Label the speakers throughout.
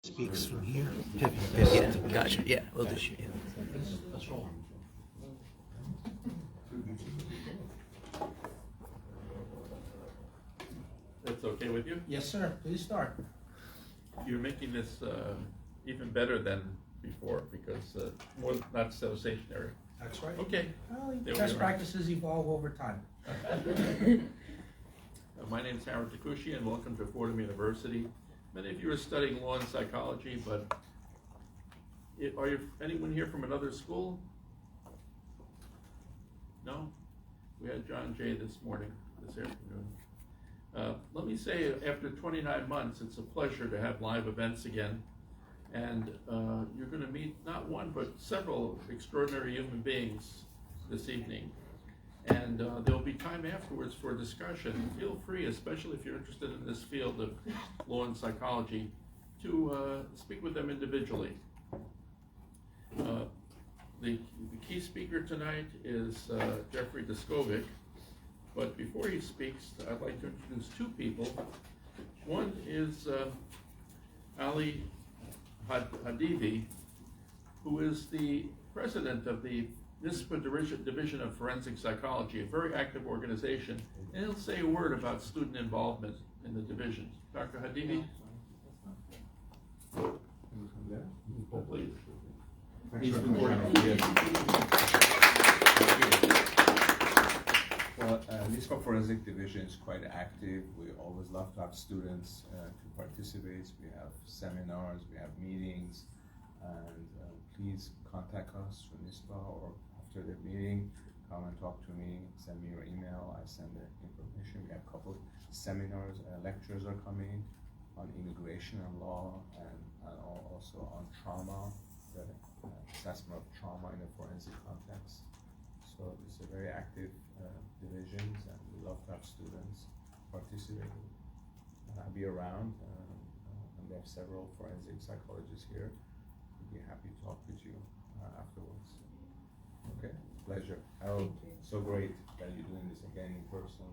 Speaker 1: Speaks from here.
Speaker 2: Yeah, gotcha. Yeah, we'll do. Yeah.
Speaker 3: That's okay with you?
Speaker 1: Yes, sir. Please start.
Speaker 3: You're making this even better than before because more not so stationary.
Speaker 1: That's right.
Speaker 3: Okay.
Speaker 1: Well,
Speaker 3: There we
Speaker 1: best
Speaker 3: are.
Speaker 1: practices evolve over time.
Speaker 3: My name is Erick and welcome to Fordham University. Many of you are studying law and psychology, but are you anyone here from another school? No? We had John Jay this afternoon. Let me say, after 29 months, it's a pleasure to have live events again. And you're going to meet not one, but several extraordinary human beings this evening. And there'll be time afterwards for discussion. Feel free, especially if you're interested in this field of law and psychology, to speak with them individually. The key speaker tonight is Jeffrey Diskovic. But before he speaks, I'd like to introduce two people. One is Ali Hadivi, who is the president of the NISPA Division of Forensic Psychology, a very active organization, and he'll say a word about student involvement in the division. Dr. Hadivi? Oh, please.
Speaker 4: Well, NISPA Forensic Division is quite active. We always love to have students to participate. We have seminars, we have meetings, and please contact us through NISPA or after the meeting. Come and talk to me, send me your email, I send the information. We have a couple of seminars, lectures are coming on immigration and law, and also on trauma, the assessment of trauma in a forensic context. So it's a very active divisions, and we love to have students participate. I'll be around, and we have several forensic psychologists here. We'd be happy to talk with you afterwards. Okay, pleasure. Harold, so great that you're doing this again in person.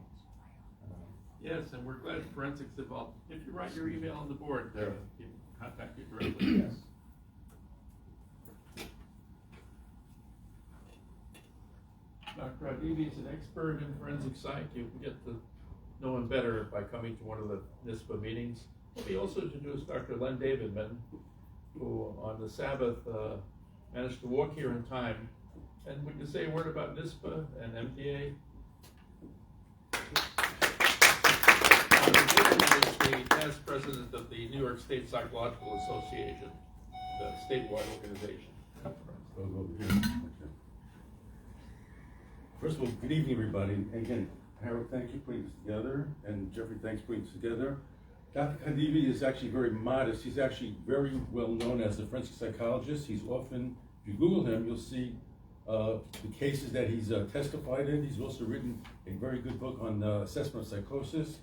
Speaker 3: Yes, and we're glad forensics involved. If you write your email on the board,
Speaker 4: Sure.
Speaker 3: you can contact you directly.
Speaker 4: Yes.
Speaker 3: Dr. Hadivi is an expert in forensic psych. You can get to know him better by coming to one of the NISPA meetings. Let me also introduce Dr. Len Davidman, who on the Sabbath managed to walk here in time. And would you say a word about NISPA and MDA? Davidman is the past president of the New York State Psychological Association, the statewide organization.
Speaker 5: First of all, good evening, everybody. And again, Harold, thank you for putting this together, and Jeffrey, thanks for putting this together. Dr. Hadivi is actually very modest. He's actually very well known as a forensic psychologist. He's often, if you Google him, you'll see the cases that he's testified in. He's also written a very good book on assessment of psychosis.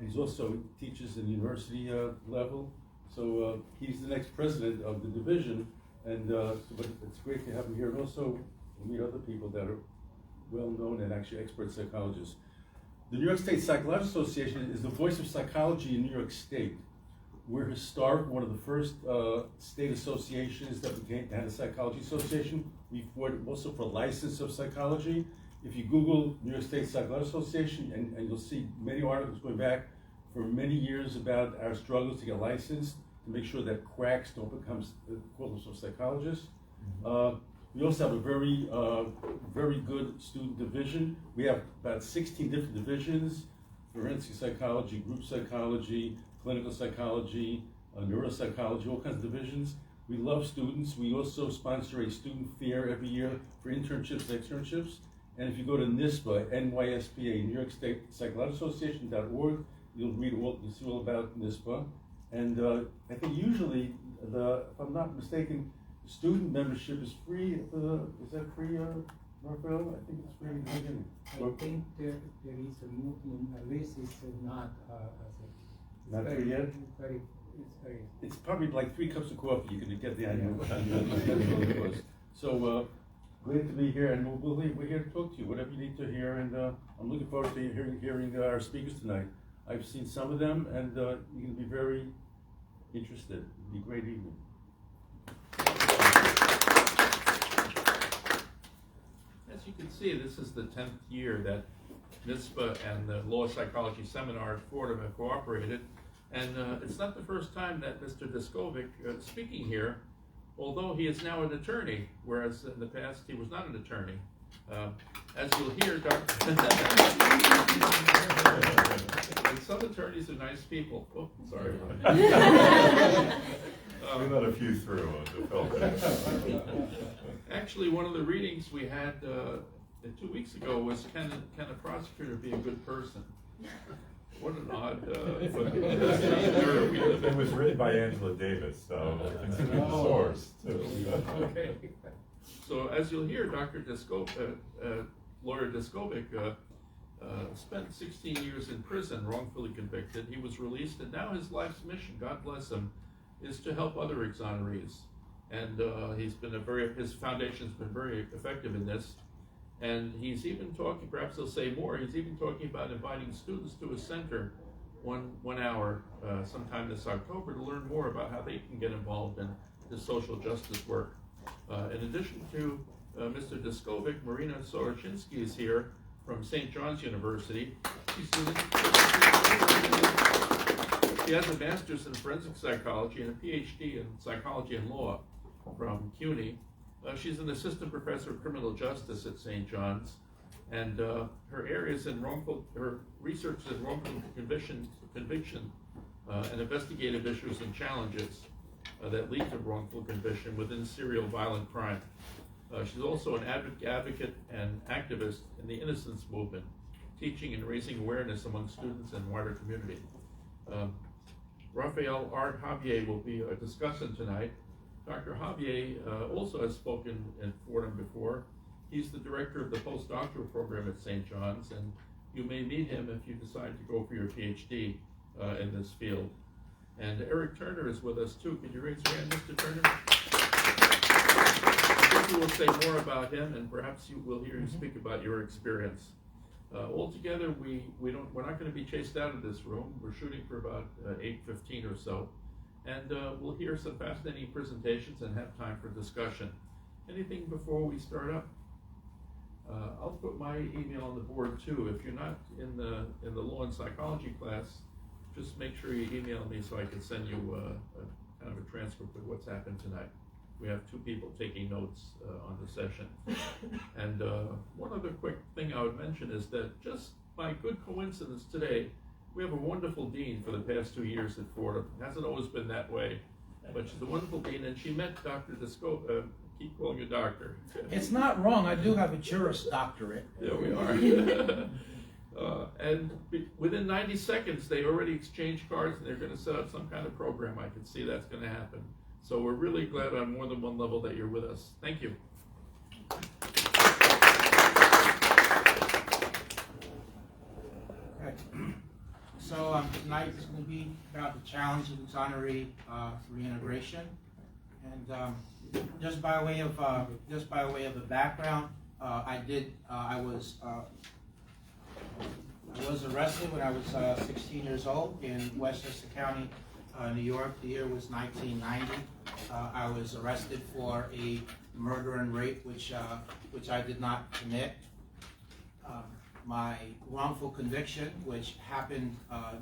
Speaker 5: He's also teaches at the university level. So he's the next president of the division, and but it's great to have him here. And also, we'll meet other people that are well-known and actually expert psychologists. The New York State Psychological Association is the voice of psychology in New York State. We're historic, one of the first state associations that had a psychology association. We fought also for license of psychology. If you Google New York State Psychological Association, and you'll see many articles going back for many years about our struggles to get licensed, to make sure that quacks don't become call themselves psychologists. We also have a very good student division. We have about 16 different divisions: forensic psychology, group psychology, clinical psychology, neuropsychology, all kinds of divisions. We love students. We also sponsor a student fair every year for internships and externships. And if you go to NISPA, NYSPA, New York State Psychological Association.org, you'll see all about NISPA. And I think usually, if I'm not mistaken, student membership is free. Is that free, Marco? I think it's free in the beginning.
Speaker 6: I think there is a movement, at least it's not
Speaker 5: Not free yet?
Speaker 6: It's very.
Speaker 5: It's probably like 3 cups of coffee you can get the annual course. So great to be here, and we're here to talk to you, whatever you need to hear, and I'm looking forward to hearing our speakers tonight. I've seen some of them, and you're going to be very interested. It'd be a great evening.
Speaker 3: As you can see, this is the 10th year that NISPA and the Law Psychology Seminar at Fordham have cooperated. And it's not the first time that Mr. Diskovic is speaking here, although he is now an attorney, whereas in the past he was not an attorney. As you'll hear, and some attorneys are nice people. Oh, sorry.
Speaker 7: We let a few through on the filter.
Speaker 3: Actually, one of the readings we had 2 weeks ago was can a prosecutor be a good person? What an odd.
Speaker 7: It was written by Angela Davis, so it's a good source too.
Speaker 3: Okay. So as you'll hear, Lawyer Diskovic spent 16 years in prison, wrongfully convicted. He was released, and now his life's mission, God bless him, is to help other exonerees. And his foundation's been very effective in this. And he's even talking, perhaps he'll say more, he's even talking about inviting students to his center one hour sometime this October to learn more about how they can get involved in the social justice work. In addition to Mr. Diskovic, Marina Sorochinski is here from St. John's University. She has a master's in forensic psychology and a PhD in psychology and law from CUNY. She's an assistant professor of criminal justice at St. John's, and her research is in wrongful conviction and investigative issues and challenges that lead to wrongful conviction within serial violent crime. She's also an advocate and activist in the innocence movement, teaching and raising awareness among students and wider community. Rafael R. Javier will be a discussant tonight. Dr. Javier also has spoken at Fordham before. He's the director of the postdoctoral program at St. John's, and you may meet him if you decide to go for your PhD in this field. And Erick Turner is with us too. Can you raise your hand, Mr. Turner? I think you will say more about him, and perhaps you will hear you speak about your experience. Altogether, we're not going to be chased out of this room. We're shooting for about 8:15 or so. And we'll hear some fascinating presentations and have time for discussion. Anything before we start up? I'll put my email on the board too. If you're not in the law and psychology class, just make sure you email me so I can send you kind of a transcript of what's happened tonight. We have 2 people taking notes on the session. And one other quick thing I would mention is that just by good coincidence today, we have a wonderful dean for the past 2 years at Fordham. It hasn't always been that way, but she's a wonderful dean, and she met Dr. Diskovic. Keep calling you doctor.
Speaker 1: It's not wrong. I do have a Juris Doctorate.
Speaker 3: There we are. And within 90 seconds, they already exchanged cards, and they're going to set up some kind of program. I can see that's going to happen. So we're really glad on more than one level that you're with us. Thank you.
Speaker 1: Okay. So tonight is going to be about the challenge of exoneree reintegration, and just by way of the background, I was arrested when I was 16 years old in Westchester County, New York. The year was 1990. I was arrested for a murder and rape, which I did not commit. My wrongful conviction, which happened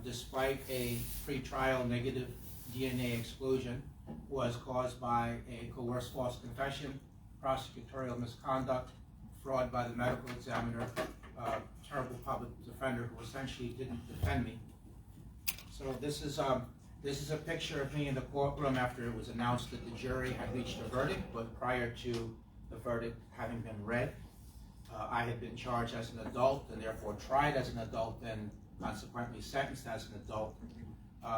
Speaker 1: despite a pre-trial negative DNA exclusion, was caused by a coerced false confession, prosecutorial misconduct, fraud by the medical examiner, terrible public defender who essentially didn't defend me. So this is a picture of me in the courtroom after it was announced that the jury had reached a verdict, but prior to the verdict having been read. I had been charged as an adult and therefore tried as an adult and consequently sentenced as an adult.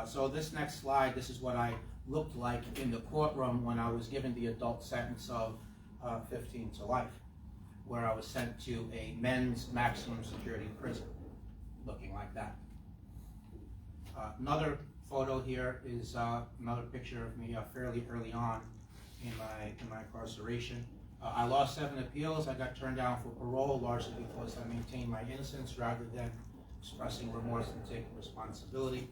Speaker 1: So this next slide, this is what I looked like in the courtroom when I was given the adult sentence of 15 to life, where I was sent to a men's maximum security prison, looking like that. Another photo here is another picture of me fairly early on in my incarceration. I lost 7 appeals. I got turned down for parole, largely because I maintained my innocence rather than expressing remorse and taking responsibility.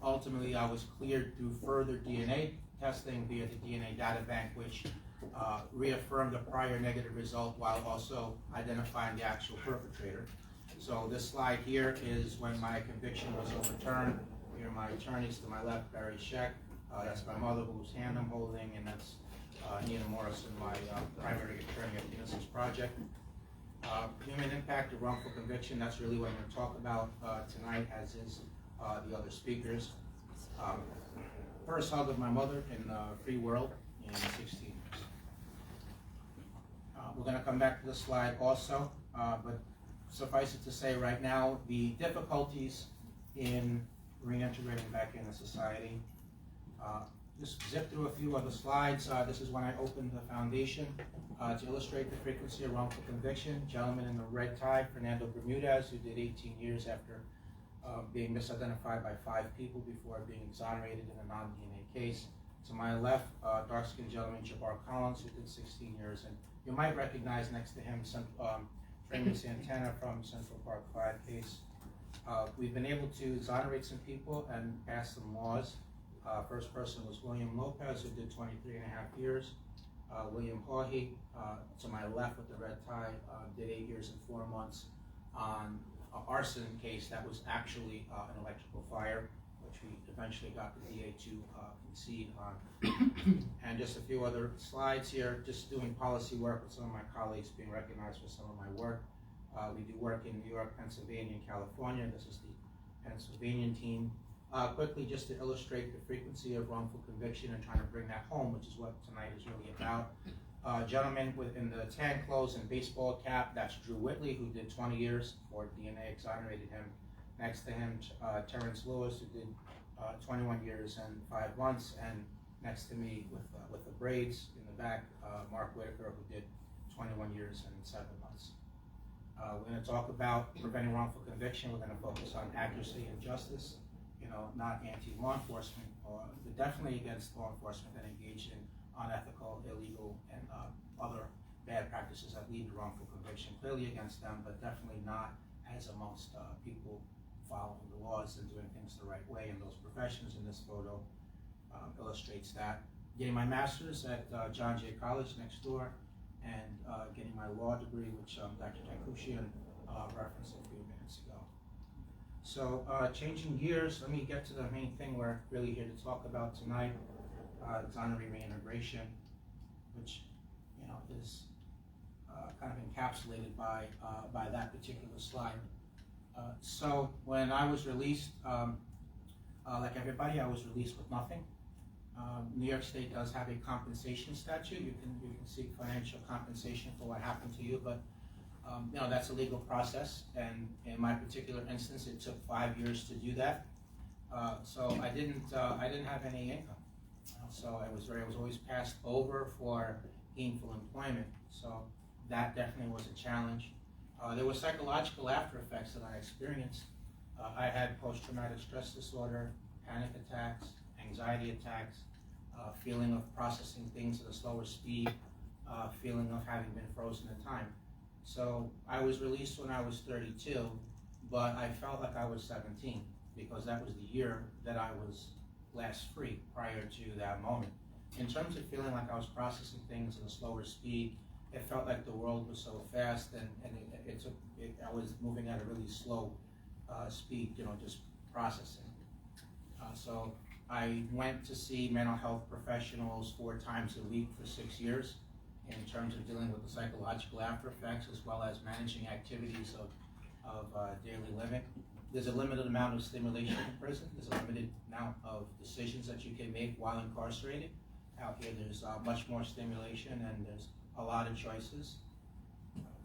Speaker 1: ultimately I was cleared through further DNA testing via the DNA data bank, which reaffirmed a prior negative result while also identifying the actual perpetrator. So this slide here is when my conviction was overturned. Here are my attorneys to my left, Barry Scheck. That's my mother, whose hand I'm holding, and that's Nina Morrison, my primary attorney at the Innocence Project. Human impact of wrongful conviction, that's really what I'm going to talk about tonight, as is the other speakers. First hug of my mother in the free world in 16 years. We're going to come back to this slide also, but suffice it to say right now, the difficulties in reintegrating back into society. Just zip through a few other slides. This is when I opened the foundation to illustrate the frequency of wrongful conviction. Gentleman in the red tie, Fernando Bermudez, who did 18 years after being misidentified by 5 people before being exonerated in a non-DNA case. To my left, dark-skinned gentleman, Jabbar Collins, who did 16 years. And you might recognize next to him Raymond Santana from Central Park 5 case. We've been able to exonerate some people and pass some laws. First person was William Lopez, who did 23 and a half years. William Haughey, to my left with the red tie, did 8 years and 4 months on an arson case that was actually an electrical fire, which we eventually got the DA to concede on. And just a few other slides here, just doing policy work with some of my colleagues, being recognized for some of my work. We do work in New York, Pennsylvania, and California. This is the Pennsylvania team. Quickly, just to illustrate the frequency of wrongful conviction and trying to bring that home, which is what tonight is really about. Gentleman in the tan clothes and baseball cap, that's Drew Whitley, who did 20 years before DNA exonerated him. Next to him, Terrence Lewis, who did 21 years and 5 months. And next to me, with the braids in the back, Mark Whitaker, who did 21 years and 7 months. We're going to talk about preventing wrongful conviction. We're going to focus on accuracy and justice. Not anti-law enforcement, but definitely against law enforcement that engage in unethical, illegal, and other bad practices that lead to wrongful conviction. Clearly against them, but definitely not as amongst people following the laws and doing things the right way in those professions. And this photo illustrates that. Getting my master's at John Jay College next door, and getting my law degree, which Dr. Takushian referenced a few minutes ago. So changing gears, let me get to the main thing we're really here to talk about tonight, Exoneree Reintegration, which is kind of encapsulated by that particular slide. So when I was released, like everybody, I was released with nothing. New York State does have a compensation statute. You can seek financial compensation for what happened to you, but that's a legal process, and in my particular instance, it took 5 years to do that. So I didn't have any income. So I was always passed over for gainful employment. So that definitely was a challenge. There were psychological after effects that I experienced. I had post-traumatic stress disorder, panic attacks, anxiety attacks, feeling of processing things at a slower speed, feeling of having been frozen in time. So I was released when I was 32, but I felt like I was 17 because that was the year that I was last free prior to that moment. In terms of feeling like I was processing things at a slower speed, it felt like the world was so fast, and I was moving at a really slow speed, just processing. So I went to see mental health professionals 4 times a week for 6 years in terms of dealing with the psychological after effects as well as managing activities of daily living. There's a limited amount of stimulation in prison. There's a limited amount of decisions that you can make while incarcerated. Out here there's much more stimulation, and there's a lot of choices.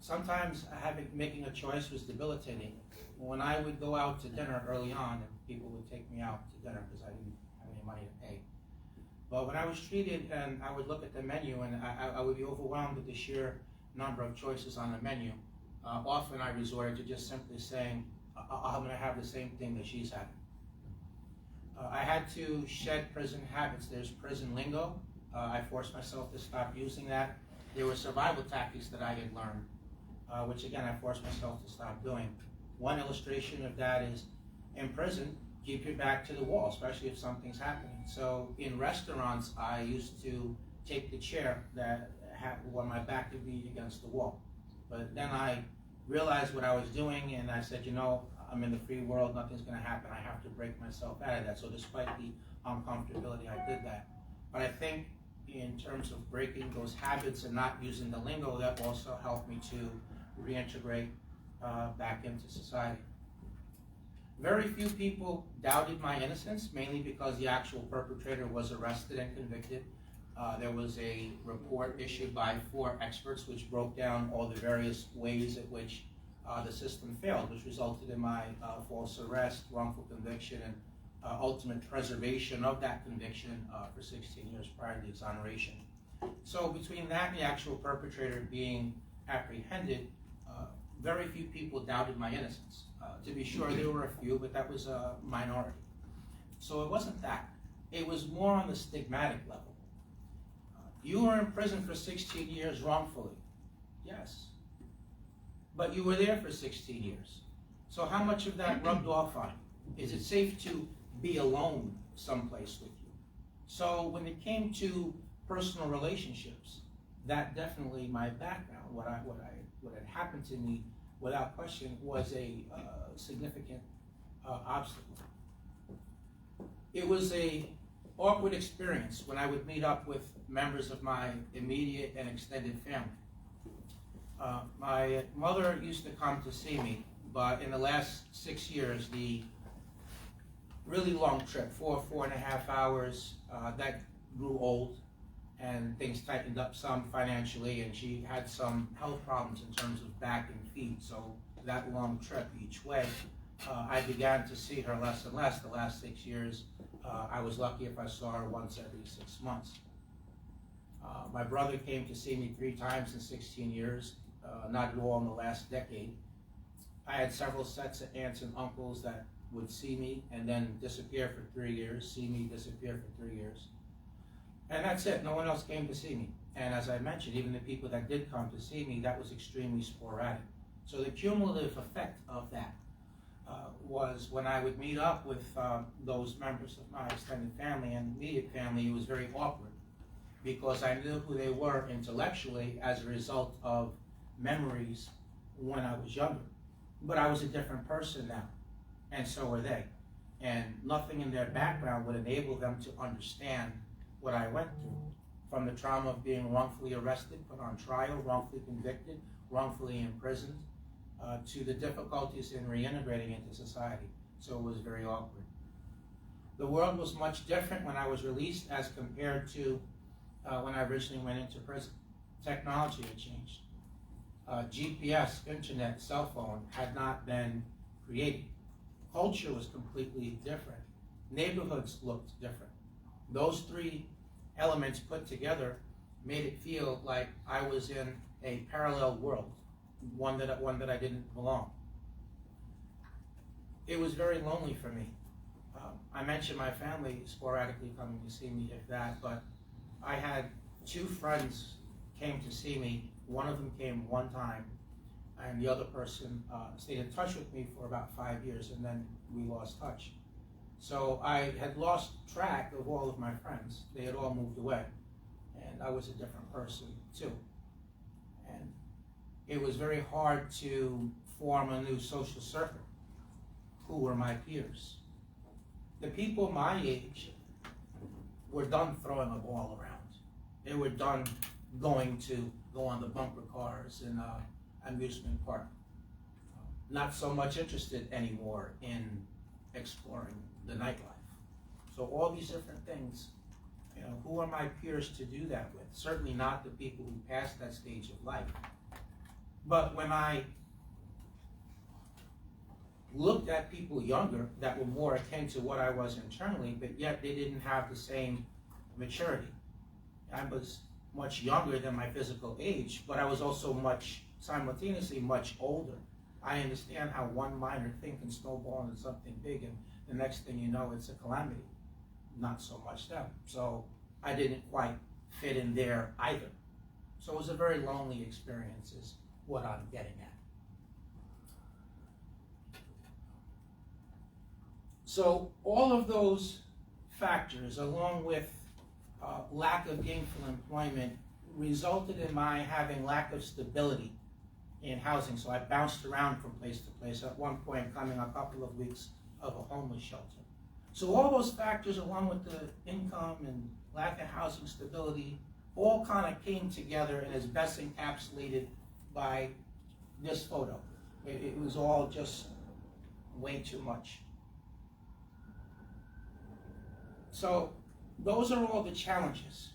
Speaker 1: Sometimes making a choice was debilitating. When I would go out to dinner early on, and people would take me out to dinner because I didn't have any money to pay. But when I was treated, and I would look at the menu, and I would be overwhelmed with the sheer number of choices on the menu. Often I resorted to just simply saying, I'm going to have the same thing that she's having. I had to shed prison habits. There's prison lingo. I forced myself to stop using that. There were survival tactics that I had learned, which again I forced myself to stop doing. One illustration of that is in prison, keep your back to the wall, especially if something's happening. So in restaurants, I used to take the chair that had where my back could be against the wall. But then I realized what I was doing, and I said, you know, I'm in the free world, nothing's gonna happen, I have to break myself out of that. So despite the uncomfortability, I did that. But I think in terms of breaking those habits and not using the lingo, that also helped me to reintegrate back into society. Very few people doubted my innocence, mainly because the actual perpetrator was arrested and convicted. There was a report issued by 4 experts which broke down all the various ways at which the system failed, which resulted in my false arrest, wrongful conviction, and ultimate preservation of that conviction for 16 years prior to the exoneration. So between that and the actual perpetrator being apprehended, very few people doubted my innocence. To be sure, there were a few, but that was a minority. So it wasn't that. It was more on the stigmatic level. You were in prison for 16 years wrongfully. Yes. But you were there for 16 years. So how much of that rubbed off on you? Is it safe to be alone someplace with you? So when it came to personal relationships, that definitely my background, what had happened to me, without question, was a significant obstacle. It was a awkward experience when I would meet up with members of my immediate and extended family. My mother used to come to see me, but in the last 6 years, the really long trip, 4.5 hours, that grew old, and things tightened up some financially, and she had some health problems in terms of back and feet. So that long trip each way, I began to see her less and less. The last 6 years, I was lucky if I saw her once every 6 months. My brother came to see me 3 times in 16 years, not at all in the last decade. I had several sets of aunts and uncles that would see me and then disappear for 3 years, see me, disappear for 3 years. And that's it, no one else came to see me. And as I mentioned, even the people that did come to see me, that was extremely sporadic. So the cumulative effect of that was when I would meet up with those members of my extended family and immediate family, it was very awkward because I knew who they were intellectually as a result of memories when I was younger. But I was a different person now, and so were they. And nothing in their background would enable them to understand what I went through, from the trauma of being wrongfully arrested, put on trial, wrongfully convicted, wrongfully imprisoned, to the difficulties in reintegrating into society. So it was very awkward. The world was much different when I was released as compared to when I originally went into prison. Technology had changed. GPS, internet, cell phone had not been created. Culture was completely different. Neighborhoods looked different. Those 3 elements put together made it feel like I was in a parallel world, one that I didn't belong. It was very lonely for me. I mentioned my family sporadically coming to see me, if that, but I had 2 friends came to see me. One of them came one time, and the other person stayed in touch with me for about 5 years, and then we lost touch. So I had lost track of all of my friends. They had all moved away, and I was a different person too. And it was very hard to form a new social circle. Who were my peers? The people my age were done throwing a ball around. They were done going to go on the bumper cars in an amusement park. Not so much interested anymore in exploring the nightlife. So all these different things, you know, who are my peers to do that with? Certainly not the people who passed that stage of life. But when I looked at people younger that were more akin to what I was internally, but yet they didn't have the same maturity. I was much younger than my physical age, but I was also simultaneously much older. I understand how one minor thing can snowball into something big, and the next thing you know, it's a calamity. Not so much them. So I didn't quite fit in there either. So it was a very lonely experience, is what I'm getting at. So all of those factors, along with lack of gainful employment, resulted in my having lack of stability in housing. So I bounced around from place to place, at one point coming a couple of weeks of a homeless shelter. So all those factors, along with the income and lack of housing stability, all kind of came together and is best encapsulated by this photo. It was all just way too much. So those are all the challenges.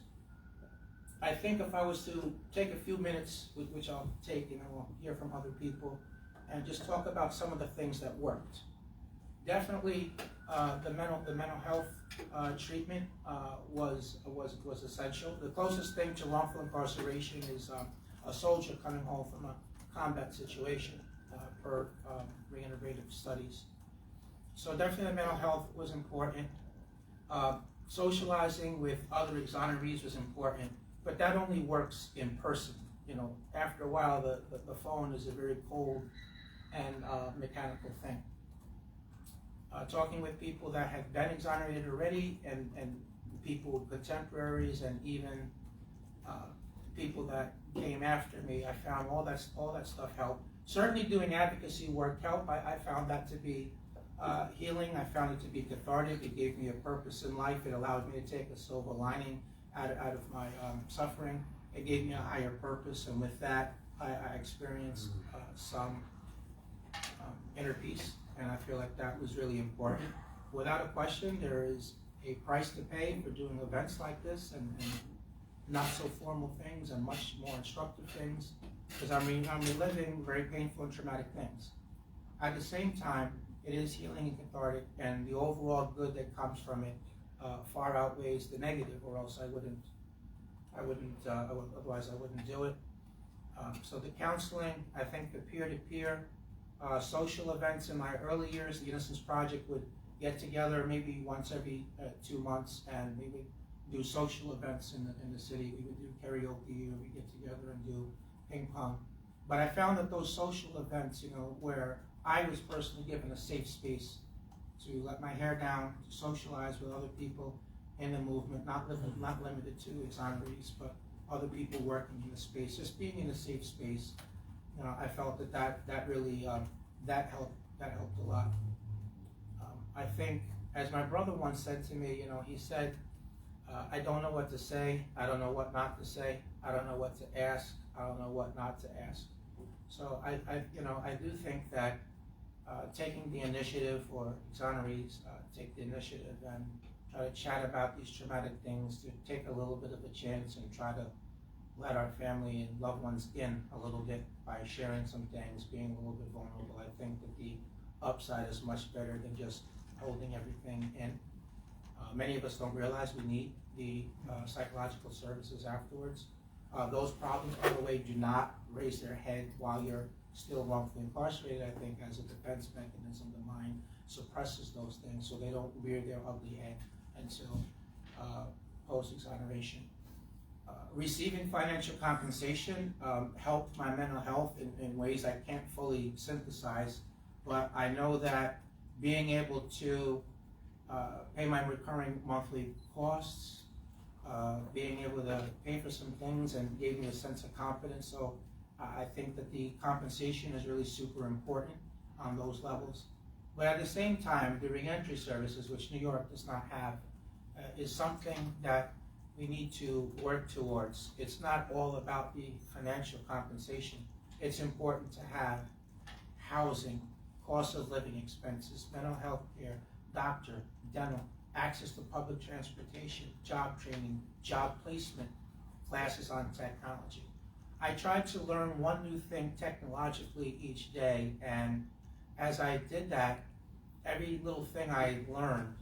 Speaker 1: I think if I was to take a few minutes, which I'll take, and I will hear from other people, and just talk about some of the things that worked. Definitely, the mental health treatment was essential. The closest thing to wrongful incarceration is a soldier coming home from a combat situation, per reintegrative studies. So definitely the mental health was important. Socializing with other exonerees was important, but that only works in person. You know, after a while, the phone is a very cold and mechanical thing. Talking with people that had been exonerated already, and people, contemporaries, and even people that came after me, I found all that stuff helped. Certainly doing advocacy work helped. I found that to be healing. I found it to be cathartic. It gave me a purpose in life. It allowed me to take a silver lining out of my suffering. It gave me a higher purpose, and with that, I experienced some inner peace, and I feel like that was really important. Without a question, there is a price to pay for doing events like this, and not so formal things, and much more instructive things, because I'm reliving very painful and traumatic things. At the same time, it is healing and cathartic, and the overall good that comes from it far outweighs the negative, or else otherwise I wouldn't do it. So the counseling, I think the peer-to-peer social events in my early years, the Innocence Project would get together maybe once every 2 months, and we would do social events in the city. We would do karaoke, or we get together and do ping pong. But I found that those social events, you know, where I was personally given a safe space to let my hair down, to socialize with other people in the movement, not limited to exonerees, but other people working in the space, just being in a safe space. You know, I felt that really that helped a lot. I think, as my brother once said to me, you know, he said, I don't know what to say, I don't know what not to say, I don't know what to ask, I don't know what not to ask. So I do think that taking the initiative, or exonerees take the initiative and try to chat about these traumatic things, to take a little bit of a chance and try to let our family and loved ones in a little bit by sharing some things, being a little bit vulnerable. I think that the upside is much better than just holding everything in. Many of us don't realize we need the psychological services afterwards. Those problems, by the way, do not raise their head while you're still wrongfully incarcerated. I think as a defense mechanism, the mind suppresses those things so they don't rear their ugly head until post-exoneration. Receiving financial compensation helped my mental health in ways I can't fully synthesize, but I know that being able to pay my recurring monthly costs, being able to pay for some things, and gave me a sense of confidence. So I think that the compensation is really super important on those levels. But at the same time, the reentry services, which New York does not have, is something that we need to work towards. It's not all about the financial compensation. It's important to have housing, cost of living expenses, mental health care, doctor, dental, access to public transportation, job training, job placement, classes on technology. I tried to learn one new thing technologically each day, and as I did that, every little thing I learned,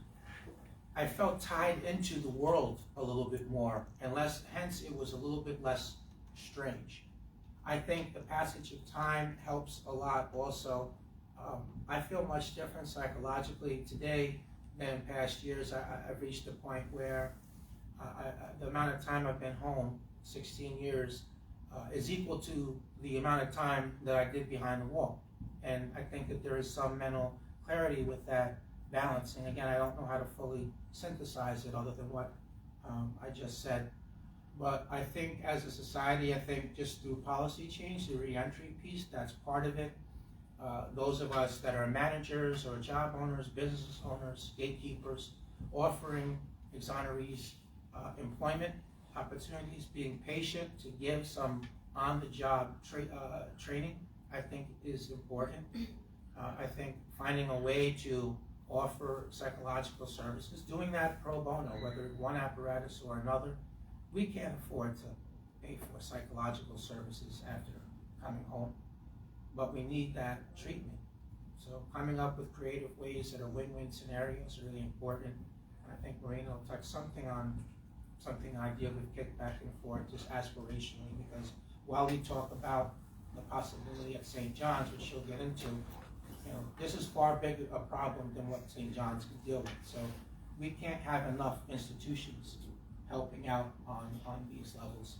Speaker 1: I felt tied into the world a little bit more, and hence it was a little bit less strange. I think the passage of time helps a lot also. I feel much different psychologically today than in past years. I've reached a point where the amount of time I've been home, 16 years, is equal to the amount of time that I did behind the wall. And I think that there is some mental clarity with that balancing. Again, I don't know how to fully synthesize it other than what I just said. But I think as a society, I think just through policy change, the reentry piece, that's part of it. Those of us that are managers or job owners, business owners, gatekeepers, offering exonerees employment opportunities, being patient to give some on-the-job training, I think is important. I think finding a way to offer psychological services, doing that pro bono, whether one apparatus or another. We can't afford to pay for psychological services after coming home, but we need that treatment. So coming up with creative ways that are win-win scenarios is really important. And I think Marina will touch something on something idea we've kicked back and forth just aspirationally, because while we talk about the possibility at St. John's, which she'll get into, this is far bigger a problem than what St. John's can deal with. So we can't have enough institutions helping out on these levels.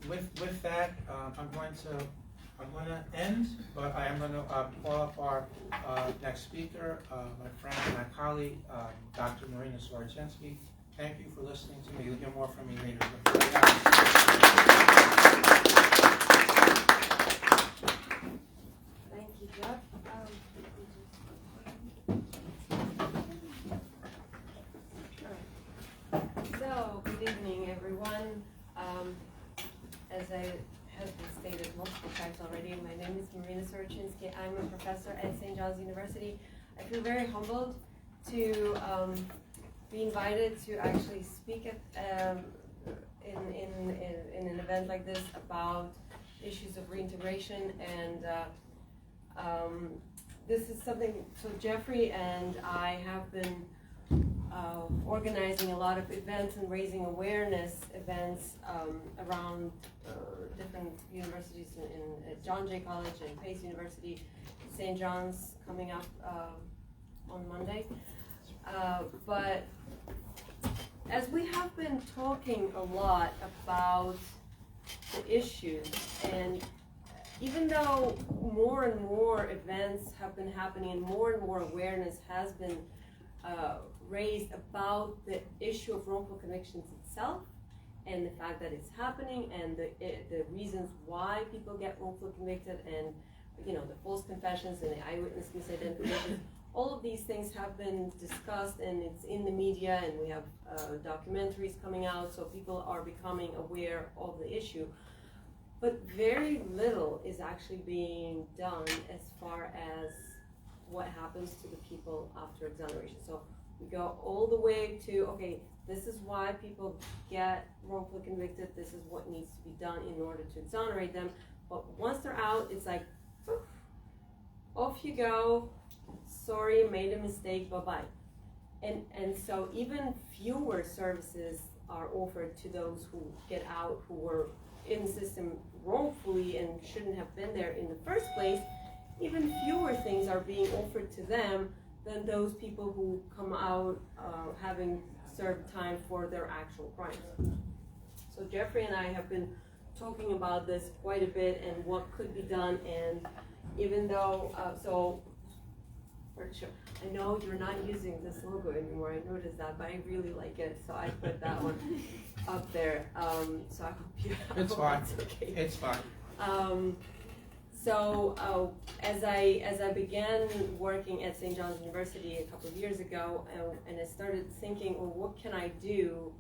Speaker 1: With that, I'm going to end, but I am going to call up our next speaker, my friend and my colleague, Dr. Marina Sorochinski. Thank you for listening to me. You'll hear more from me later.
Speaker 8: Thank you, Jeff. So, good evening, everyone. As I have been stated multiple times already, my name is Marina Sorochinski. I'm a professor at St. John's University. I feel very humbled to be invited to actually speak at, in an event like this about issues of reintegration, and this is something, so Jeffrey and I have been organizing a lot of events and raising awareness events around different universities in John Jay College and Pace University, St. John's coming up on Monday. But as we have been talking a lot about the issues, and even though more and more events have been happening and more awareness has been raised about the issue of wrongful convictions itself and the fact that it's happening and the reasons why people get wrongfully convicted, and the false confessions and the eyewitness misidentification, all of these things have been discussed and it's in the media, and we have documentaries coming out, so people are becoming aware of the issue. But very little is actually being done as far as what happens to the people after exoneration. So we go all the way to, okay, this is why people get wrongfully convicted, this is what needs to be done in order to exonerate them. But once they're out, it's like, poof, off you go, sorry, made a mistake, bye-bye. And so even fewer services are offered to those who get out, who were in the system wrongfully and shouldn't have been there in the first place. Even fewer things are being offered to them than those people who come out having served time for their actual crimes. So Jeffrey and I have been talking about this quite a bit and what could be done, and even though, I know you're not using this logo anymore, I noticed that, but I really like it, so I put that one up there. So I hope you
Speaker 1: It's fine.
Speaker 8: Okay.
Speaker 1: It's fine.
Speaker 8: As I began working at St. John's University a couple of years ago, and I started thinking, well, what can I do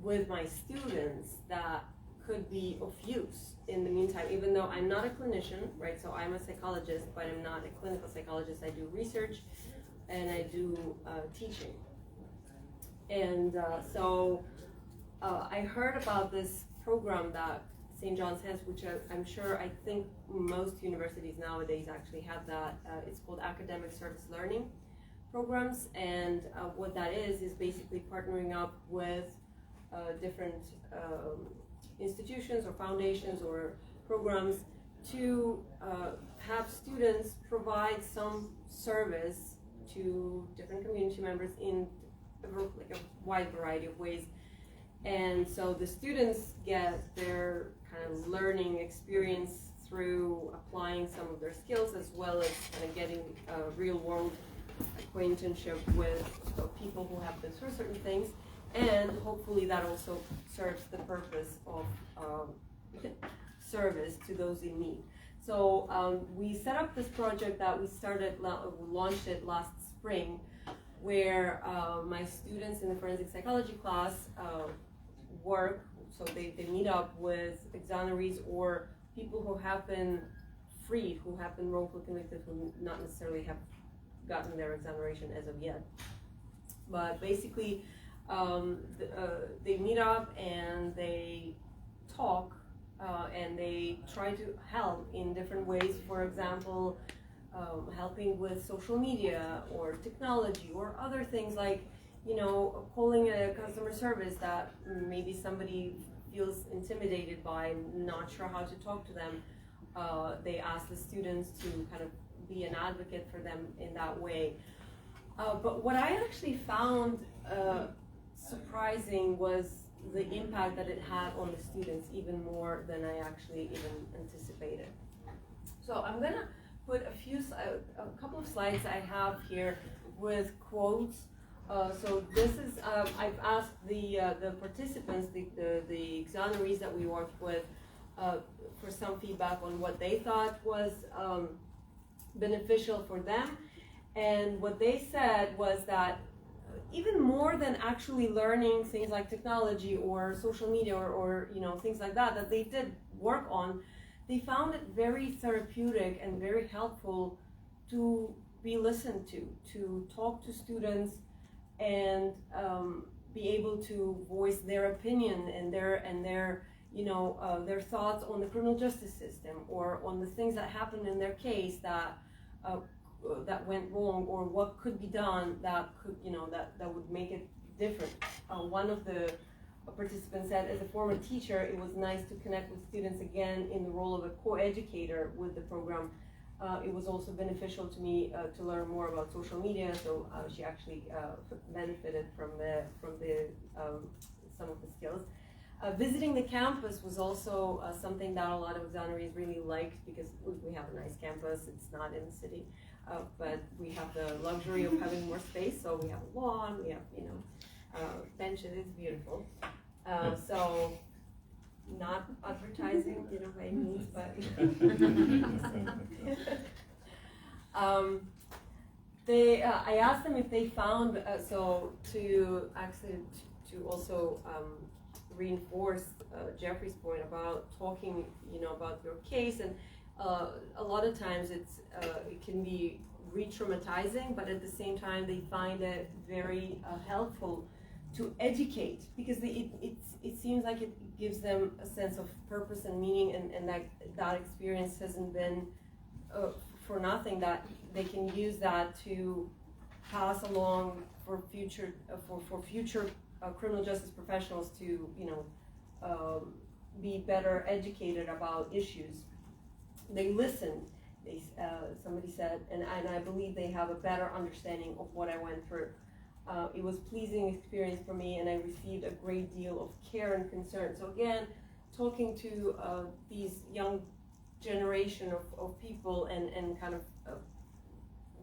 Speaker 8: with my students that could be of use in the meantime, even though I'm not a clinician, right? So I'm a psychologist, but I'm not a clinical psychologist. I do research and I do teaching. And I heard about this program that St. John's has, which I think most universities nowadays actually have that. It's called Academic Service Learning Programs, and what that is basically partnering up with different institutions or foundations or programs to have students provide some service to different community members in a wide variety of ways. And so the students get their kind of learning experience through applying some of their skills as well as kind of getting a real world acquaintanceship with people who have been through certain things, and hopefully that also serves the purpose of service to those in need. So we set up this project that we launched it last spring, where my students in the forensic psychology class work, so they meet up with exonerees or people who have been freed, who have been wrongfully convicted, who not necessarily have gotten their exoneration as of yet. But basically, they meet up and they talk and they try to help in different ways. For example, helping with social media or technology or other things like, you know, calling a customer service that maybe somebody feels intimidated by, not sure how to talk to them. They ask the students to kind of be an advocate for them in that way. But what I actually found surprising was the impact that it had on the students, even more than I actually even anticipated. So I'm gonna put a couple of slides I have here with quotes. So this is, I've asked the participants, the exonerees that we worked with, for some feedback on what they thought was beneficial for them. And what they said was that even more than actually learning things like technology or social media or you know, things like that they did work on, they found it very therapeutic and very helpful to be listened to talk to students and be able to voice their opinion and their you know, their thoughts on the criminal justice system or on the things that happened in their case that went wrong, or what could be done that could, you know, that would make it different. One of the participants said, as a former teacher, it was nice to connect with students again in the role of a co-educator with the program. It was also beneficial to me to learn more about social media, so she actually benefited from some of the skills. Visiting the campus was also something that a lot of exonerees really liked, because we have a nice campus. It's not in the city, but we have the luxury of having more space. So we have a lawn, we have, you know, benches. It's beautiful. So not advertising, you know, by any means, but I asked them if they found so to actually to also reinforce Jeffrey's point about talking, you know, about your case, and a lot of times it can be re-traumatizing, but at the same time they find it very helpful to educate, because it seems like it gives them a sense of purpose and meaning, and that experience hasn't been for nothing, that they can use that to pass along for future criminal justice professionals to, you know, be better educated about issues. They listen. Somebody said, and I believe they have a better understanding of what I went through. It was a pleasing experience for me, and I received a great deal of care and concern. So again, talking to these young generation of people and kind of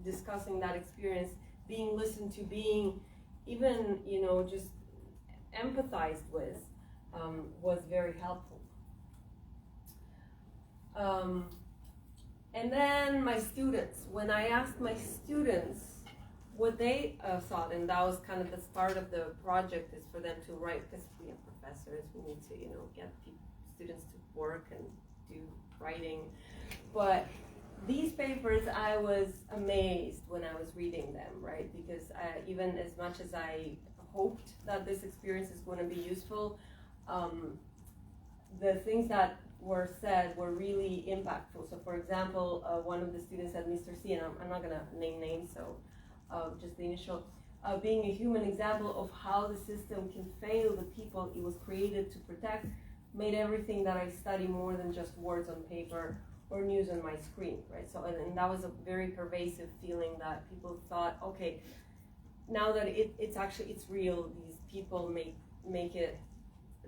Speaker 8: discussing that experience, being listened to, being even, you know, just empathized with, was very helpful. And then my students, when I asked my students what they thought, and that was kind of the start of the project, is for them to write, because we have professors, we need to, you know, get students to work and do writing. But these papers, I was amazed when I was reading them, right? Because even as much as I hoped that this experience is going to be useful, the things that were said were really impactful. So for example, one of the students said, Mr. C, and I'm not going to name names, so just the initial, being a human example of how the system can fail the people it was created to protect, made everything that I study more than just words on paper or news on my screen, right? So, and that was a very pervasive feeling, that people thought, okay, now that it's real, these people make it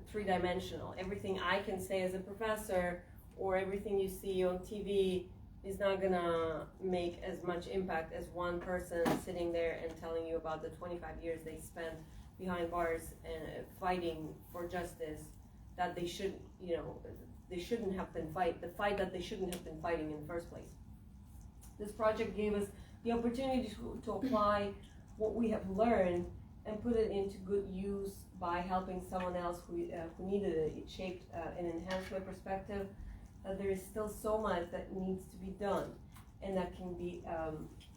Speaker 8: three-dimensional. Everything I can say as a professor or everything you see on TV is not gonna make as much impact as one person sitting there and telling you about the 25 years they spent behind bars and fighting for justice that they should, they shouldn't have been the fight that they shouldn't have been fighting in the first place. This project gave us the opportunity to apply what we have learned and put it into good use by helping someone else who needed it. It shaped and enhanced my perspective that there is still so much that needs to be done, and that can be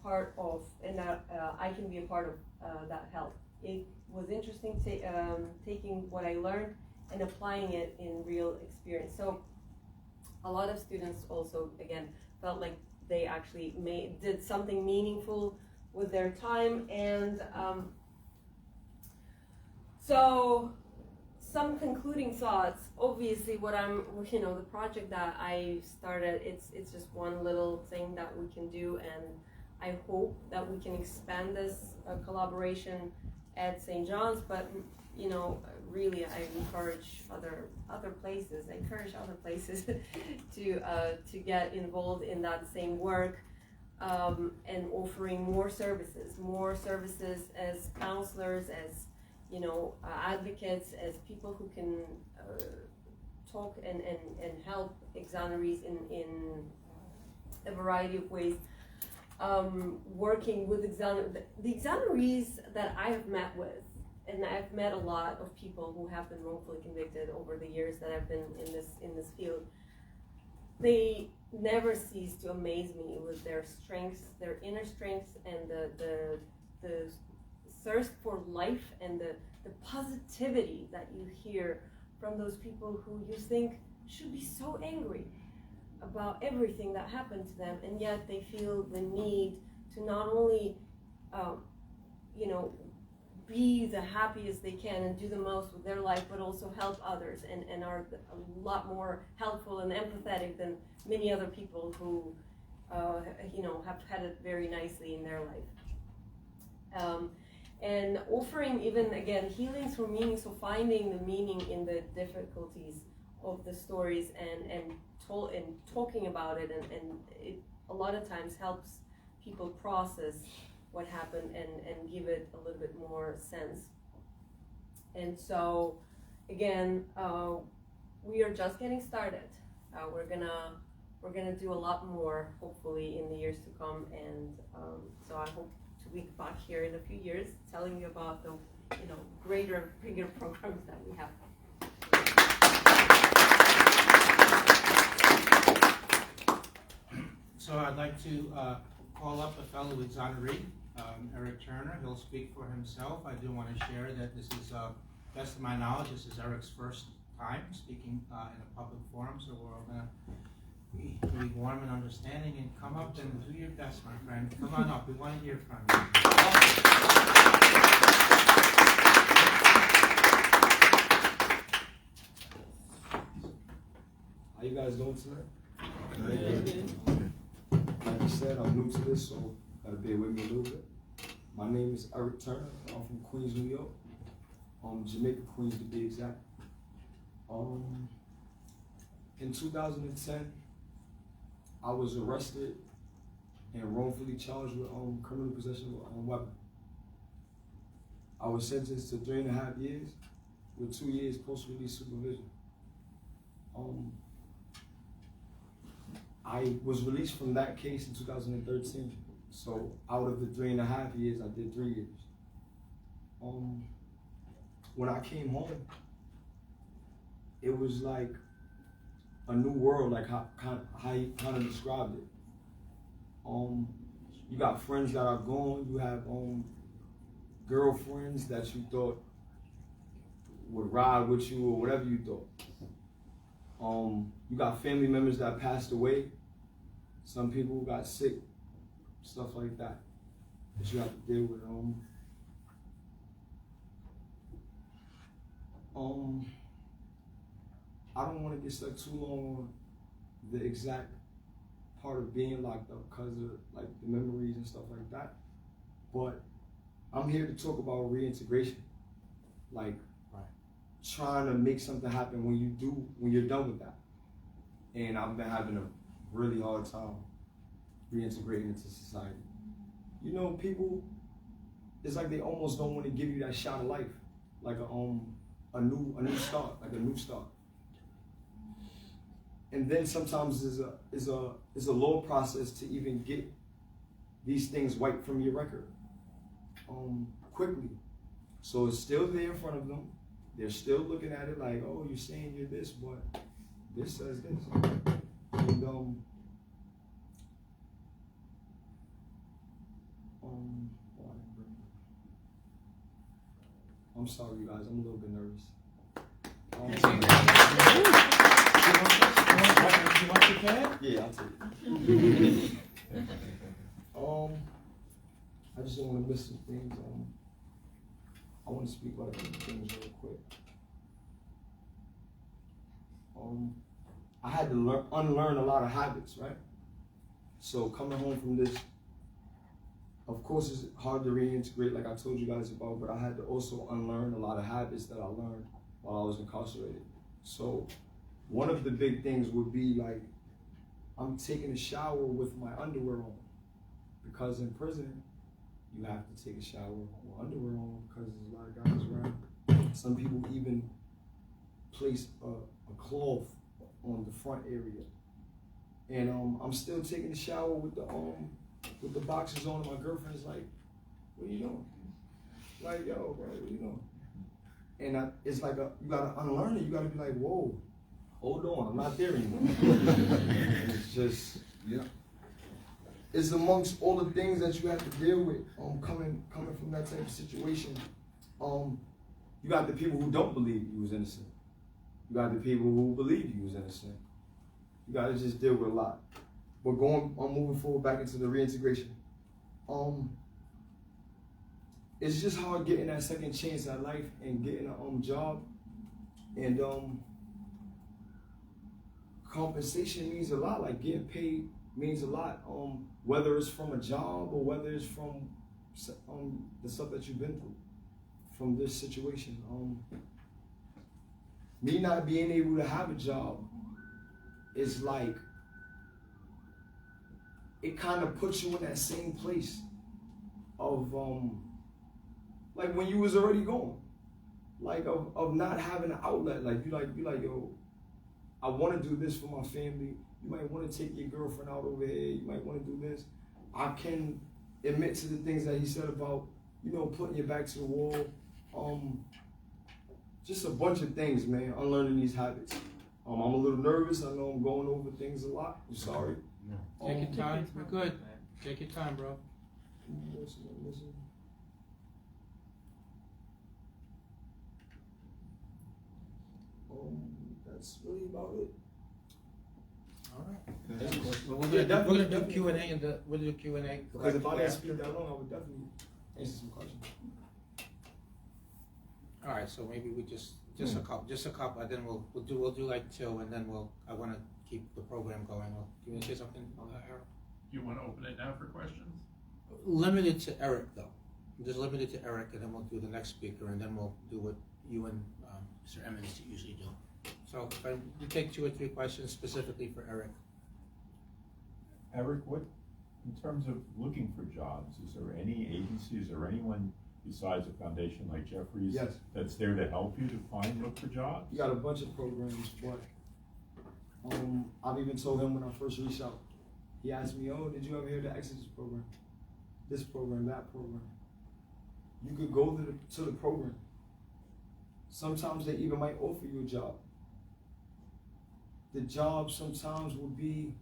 Speaker 8: part of, and that I can be a part of that help. It was interesting taking what I learned and applying it in real experience. So a lot of students also, again, felt like they actually did something meaningful with their time, and so some concluding thoughts. Obviously, the project that I started, it's just one little thing that we can do, and I hope that we can expand this collaboration at St. John's, but really I encourage other places to get involved in that same work, and offering more services as counselors, as advocates, as people who can talk and help exonerees in a variety of ways. Working with the exonerees that I have met with, and I've met a lot of people who have been wrongfully convicted over the years that I've been in this field. They never cease to amaze me with their strengths, their inner strengths, and the thirst for life, and the positivity that you hear from those people who you think should be so angry about everything that happened to them, and yet they feel the need to not only be the happiest they can and do the most with their life, but also help others, and are a lot more helpful and empathetic than many other people who have had it very nicely in their life. And offering, even again, healing through meaning, so finding the meaning in the difficulties of the stories, and talking about it, and it a lot of times helps people process what happened and give it a little bit more sense. And so, again, we are just getting started. We're gonna do a lot more, hopefully, in the years to come, and so I hope to be back here in a few years telling you about the greater, bigger programs that we have.
Speaker 1: So I'd like to call up a fellow exoneree, Erick Turner. He'll speak for himself. I do want to share that this is, best of my knowledge, this is Erick's first time speaking in a public forum, so we're all going to be warm and understanding, and come up and do your best, my friend. Come on up, we want to hear from you.
Speaker 9: How you guys doing tonight? Like you said, I'm new to this, so gotta bear with me a little bit. My name is Erick Turner. I'm from Queens, New York. Jamaica, Queens to be exact. In 2010, I was arrested and wrongfully charged with criminal possession of a weapon. I was sentenced to 3.5 years with 2 years post-release supervision. I was released from that case in 2013. So out of the 3.5 years, I did 3 years. When I came home, it was like a new world, like how you kind of described it. You got friends that are gone. You have girlfriends that you thought would ride with you or whatever you thought. You got family members that passed away. Some people got sick, stuff like that you have to deal with. I don't want to get stuck too long on the exact part of being locked up because of like the memories and stuff like that. But I'm here to talk about reintegration, like trying to make something happen when you're done with that. and I've been having a really hard time reintegrating into society. You know, people, it's like they almost don't want to give you that shot of life, like a new start, like a new start. And then sometimes it's a low process to even get these things wiped from your record quickly. So it's still there in front of them. They're still looking at it like, oh, you're saying you're this, but this says this. And I'm sorry, you guys. I'm a little bit nervous.
Speaker 1: You want your pen?
Speaker 9: Yeah, I'll take it. I just don't want to miss some things. I want to speak about a couple things real quick. I had to unlearn a lot of habits, right? So coming home from this, of course, it's hard to reintegrate, like I told you guys about, but I had to also unlearn a lot of habits that I learned while I was incarcerated. So one of the big things would be like, I'm taking a shower with my underwear on, because in prison, you have to take a shower with underwear on because there's a lot of guys around. Some people even place a cloth on the front area. And I'm still taking the shower with the boxers on, and my girlfriend's like, what are you doing? Like, yo, bro, what are you doing? And it's like, you gotta unlearn it. You gotta be like, whoa, hold on, I'm not there anymore. It's just, yeah. It's amongst all the things that you have to deal with coming from that type of situation. You got the people who don't believe you was innocent. You got the people who believe you was innocent. You got to just deal with a lot. But moving forward back into the reintegration. It's just hard getting that second chance at life and getting a job. And compensation means a lot. Like getting paid means a lot. Whether it's from a job or whether it's from the stuff that you've been through, from this situation. Me not being able to have a job is like, it kind of puts you in that same place of like when you was already gone, like of not having an outlet. Like you like yo, I want to do this for my family. You might want to take your girlfriend out over here. You might want to do this. I can admit to the things that he said about, you know, putting your back to the wall. Just a bunch of things, man, unlearning these habits. I'm a little nervous. I know I'm going over things a lot. I'm sorry.
Speaker 1: Take your time. We're good. Take your time, bro.
Speaker 9: Listen. That's really about it.
Speaker 1: All right. Well, we're gonna do Q&A and we'll do Q&A.
Speaker 9: Because if I didn't speak that long, I would definitely answer some questions.
Speaker 1: All right, so maybe we just a couple, and then we'll do like two, and then I want to keep the program going. You want to say something on that, Eric?
Speaker 3: You want to open it now for questions?
Speaker 1: Limited to Eric, though. Just limited to Eric, and then we'll do the next speaker, and then we'll do what you and Mr. Emmons usually do. So we take 2 or 3 questions specifically for Eric.
Speaker 7: Eric, what, in terms of looking for jobs, is there any agencies or anyone besides a foundation like Jeffrey's
Speaker 9: Yes.
Speaker 7: that's there to help you to look for jobs?
Speaker 9: You got a bunch of programs, but I've even told him when I first reached out. He asked me, oh, did you ever hear the Exodus program? This program, that program. You could go to the program. Sometimes they even might offer you a job. The job sometimes will be,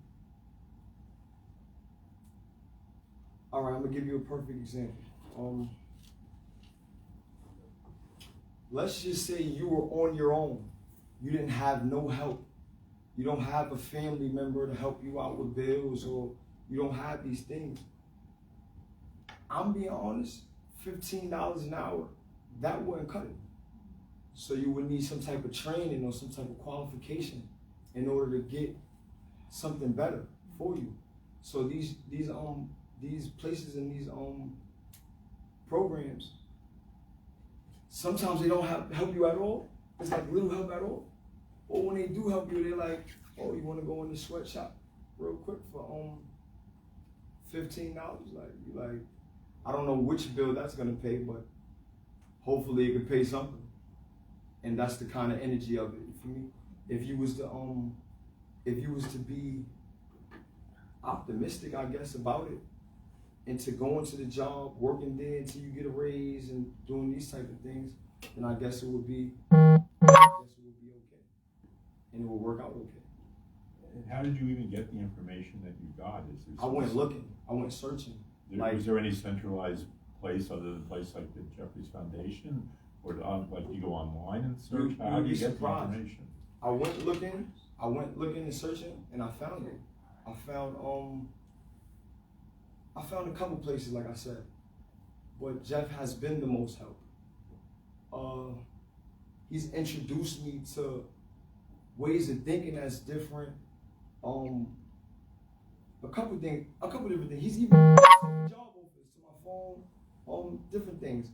Speaker 9: all right, I'm gonna give you a perfect example. Let's just say you were on your own. You didn't have no help. You don't have a family member to help you out with bills, or you don't have these things. I'm being honest, $15 an hour, that wouldn't cut it. So you would need some type of training or some type of qualification in order to get something better for you. So these places and these programs, sometimes they don't help you at all. It's like little help at all. Or when they do help you, they're like, oh, you want to go in the sweatshop real quick for $15? Like, you like, I don't know which bill that's gonna pay, but hopefully it can pay something. And that's the kind of energy of it for me. If you was to be optimistic, I guess, about it, and to go into the job, working there until you get a raise and doing these type of things, then I guess it would be okay. And it will work out okay.
Speaker 7: And how did you even get the information that you got?
Speaker 9: I went looking, I went searching.
Speaker 7: Was there any centralized place other than a place like the Jeffries Foundation? Or like you go online and search? How do you get the information?
Speaker 9: I went looking and searching, and I found it. I found a couple places, like I said, but Jeff has been the most help. He's introduced me to ways of thinking that's different. A couple different things. He's even sent me job offers to my phone, different things.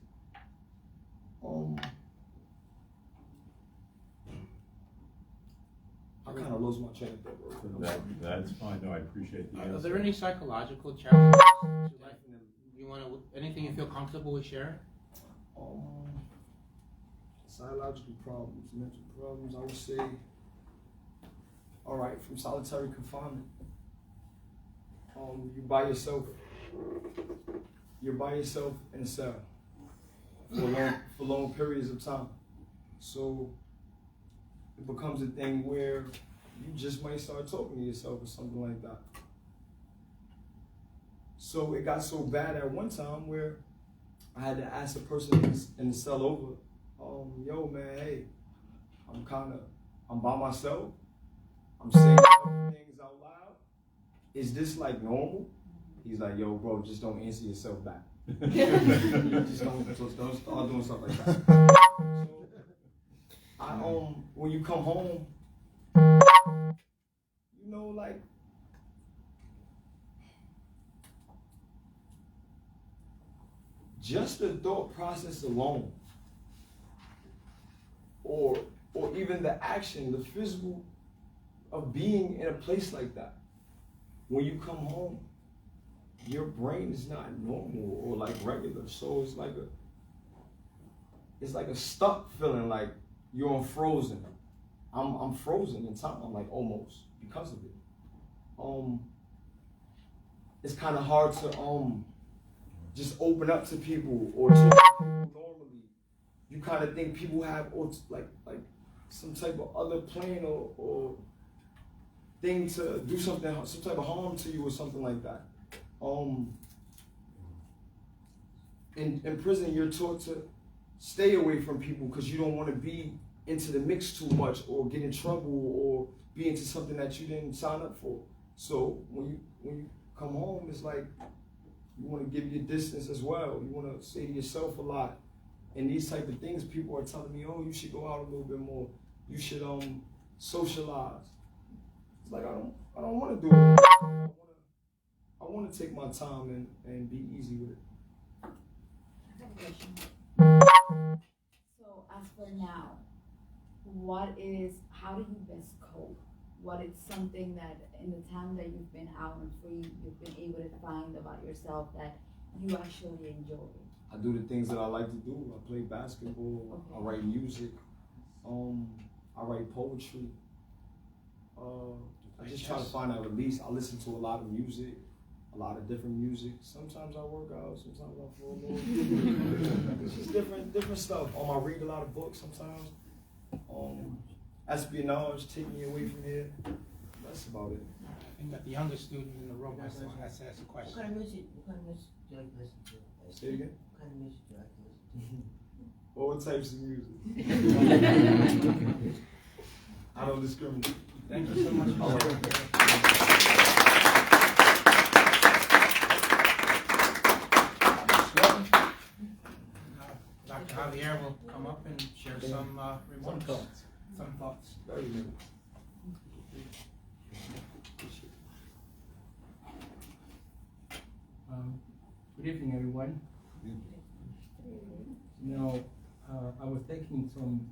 Speaker 9: I kind of lost my train of thought.
Speaker 7: That's fine. No, I appreciate the answer.
Speaker 1: Are there any psychological challenges to life? You want to, anything you feel comfortable with sharing?
Speaker 9: Psychological problems, mental problems, I would say, all right, from solitary confinement. You're by yourself in a cell for long periods of time. So it becomes a thing where you just might start talking to yourself or something like that. So it got so bad at one time where I had to ask a person in the cell over, yo man, hey, I'm by myself. I'm saying a couple things out loud. Is this like normal? He's like, yo bro, just don't answer yourself back. just don't start doing stuff like that. So when you come home, you know, like, just the thought process alone, or even the action, the physical of being in a place like that, when you come home, your brain is not normal or like regular. So it's like a stuck feeling, like you're on frozen. I'm frozen in time, like almost, because of it. It's kind of hard to just open up to people or talk to people normally. You kind of think people have like some type of other plan or thing to do some type of harm to you or something like that. In prison, you're taught to stay away from people because you don't want to be into the mix too much or get in trouble or be into something that you didn't sign up for. So when you come home, it's like you want to give your distance as well. You want to say to yourself a lot. And these type of things, people are telling me, oh, you should go out a little bit more. You should socialize. It's like I don't want to do it. I want to take my time and be easy with it.
Speaker 10: I have a question. So as for now, how do you best cope? What is something that in the time that you've been out and free, you've been able to find about yourself that you actually enjoy?
Speaker 9: I do the things that I like to do. I play basketball. Okay. I write music. I write poetry. I just try to find that release. I listen to a lot of music, a lot of different music. Sometimes I work out. Sometimes I feel a little. It's just different stuff. I read a lot of books sometimes. Espionage, take me away from here. That's about it.
Speaker 1: I think that the youngest student in the room has to ask a question.
Speaker 11: What kind of music do you like to listen to?
Speaker 9: Say it again?
Speaker 11: What kind of music do you like to listen to?
Speaker 9: All types of music. I don't discriminate.
Speaker 1: Thank you so much. Dr. Javier will come up and share some remarks. Some thoughts.
Speaker 9: Very good.
Speaker 6: Good evening, everyone. I was taking some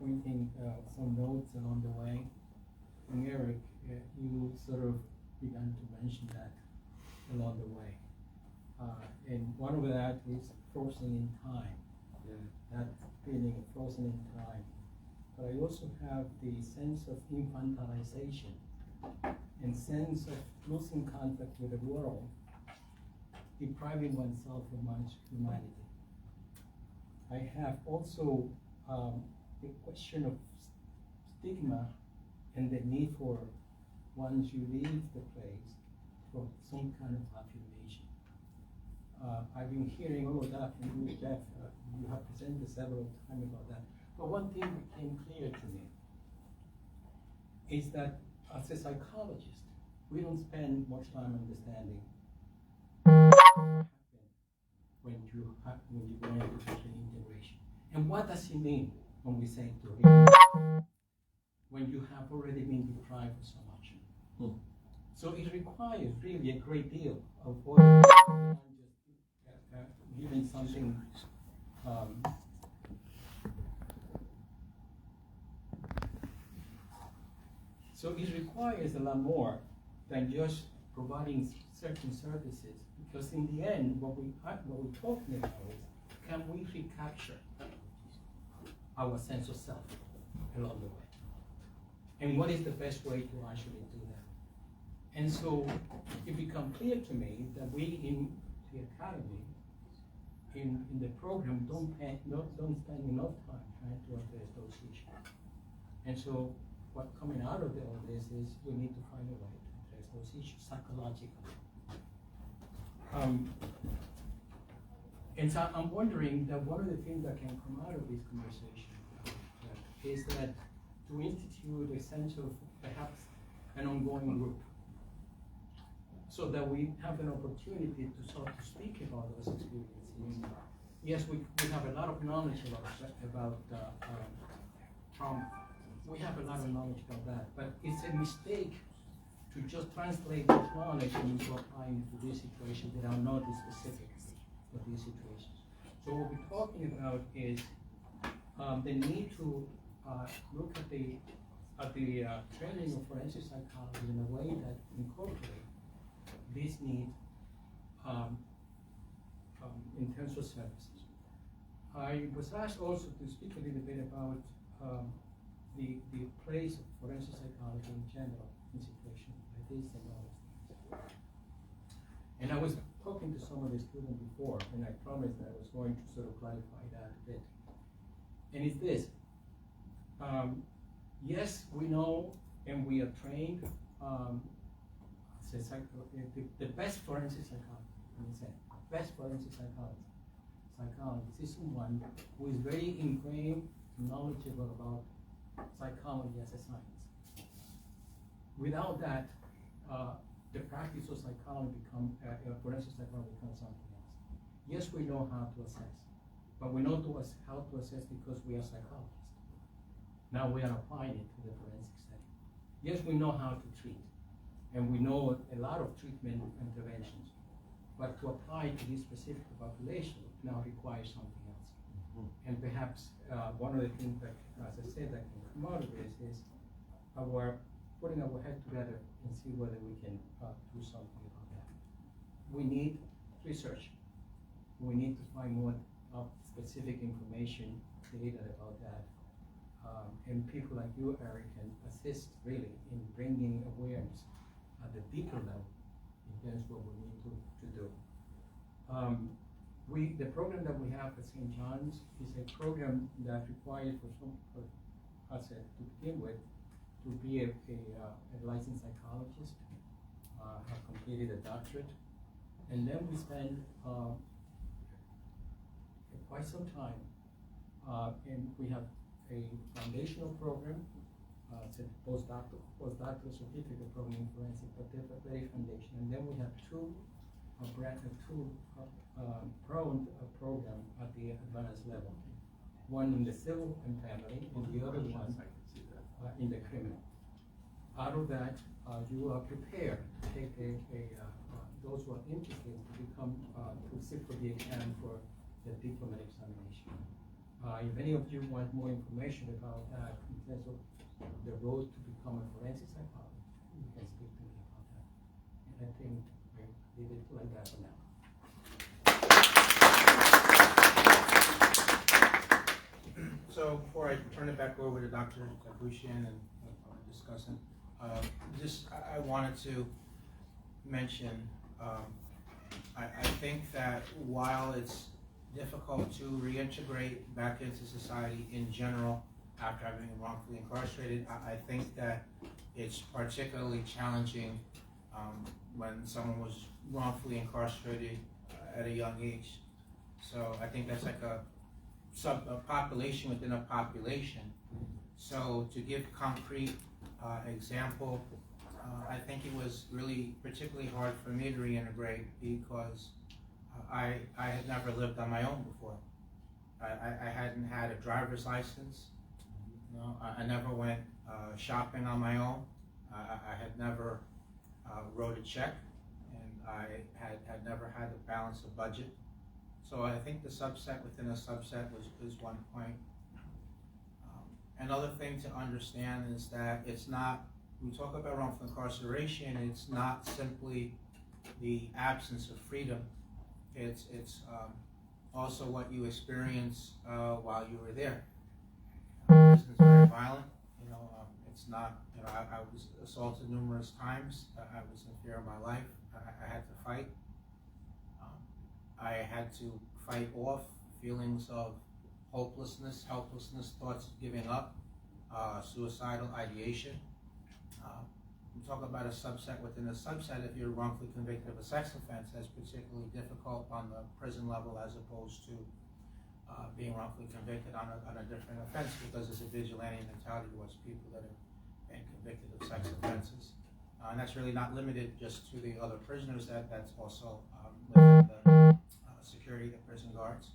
Speaker 6: pointing some notes along the way. And Eric, you sort of began to mention that along the way. And one of that is frozen in time. That feeling of frozen in time. But I also have the sense of infantilization and sense of losing contact with the world, depriving oneself of much humanity. I have also the question of stigma and the need for, once you leave the place, for some kind of affirmation. I've been hearing all of that from you, Jeff. You have presented several times about that. But one thing became clear to me is that as a psychologist, we don't spend much time understanding what happens when you go into reintegration. And what does it mean when we say to reintegrate? When you have already been deprived of so much. So it requires really a great deal of what just giving something so it requires a lot more than just providing certain services, because in the end, what we're talking about is, can we recapture our sense of self along the way? And what is the best way to actually do that? And so it became clear to me that we in the academy, in the program, don't spend enough time trying to address those issues. And so what coming out of all this is we need to find a way to address those issues psychologically. And so I'm wondering that one of the things that can come out of this conversation is that to institute a sense of perhaps an ongoing group, so that we have an opportunity to sort of speak about those experiences. Yes, we have a lot of knowledge about trauma. We have a lot of knowledge about that, but it's a mistake to just translate this knowledge into applying to these situations that are not specific for these situations. So what we're talking about is the need to look at the training of forensic psychology in a way that incorporates this need in terms of services. I was asked also to speak a little bit about the place of forensic psychology in general in situations like this and all these things. And I was talking to some of the students before, and I promised that I was going to sort of clarify that a bit. And it's this. Yes, we know and we are trained the best forensic psychologist, let me say, best forensic psychologist is someone who is very ingrained, knowledgeable about psychology as a science. Without that, the practice of psychology forensic psychology becomes something else. Yes, we know how to assess, but we know how to assess because we are psychologists. Now we are applying it to the forensic setting. Yes, we know how to treat, and we know a lot of treatment interventions, but to apply to this specific population now requires something else. And perhaps one of the things that, as I said, that can come out of this is our putting our head together and see whether we can do something about that. We need research. We need to find more specific information, data about that. And people like you, Eric, can assist really in bringing awareness at the deeper level in terms of what we need to do. The program that we have at St. John's is a program that requires for us to begin with to be a licensed psychologist, have completed a doctorate, and then we spend quite some time, and we have a foundational program, it's a postdoctoral certificate program in forensic, but they're very foundation. And then we have two pronged program at the advanced level. One in the civil and family, and the other one in the criminal. Out of that, you are prepared to take those who are interested to become to sit for the exam for the diploma examination. If any of you want more information about that, in terms of the road to become a forensic psychologist, you can speak to me about that. And I think I leave it like that for now.
Speaker 1: So before I turn it back over to Dr. Gabushian and discussing, I wanted to mention, I think that while it's difficult to reintegrate back into society in general after having been wrongfully incarcerated, I think that it's particularly challenging when someone was wrongfully incarcerated at a young age. So I think that's like a population within a population. So to give concrete example, I think it was really particularly hard for me to reintegrate because I had never lived on my own before. I hadn't had a driver's license. I never went shopping on my own. I had never wrote a check, and I had never had to balance a budget. So I think the subset within a subset was one point. Another thing to understand is that it's not, when we talk about wrongful incarceration, it's not simply the absence of freedom. It's also what you experience while you were there. Prison's very violent. It's not, I was assaulted numerous times. I was in fear of my life. I had to fight. I had to fight off feelings of hopelessness, helplessness, thoughts of giving up, suicidal ideation. We talk about a subset within a subset. If you're wrongfully convicted of a sex offense, that's particularly difficult on the prison level as opposed to being wrongfully convicted on a different offense, because there's a vigilante mentality towards people that have been convicted of sex offenses. And that's really not limited just to the other prisoners, that's also within the security, the prison guards.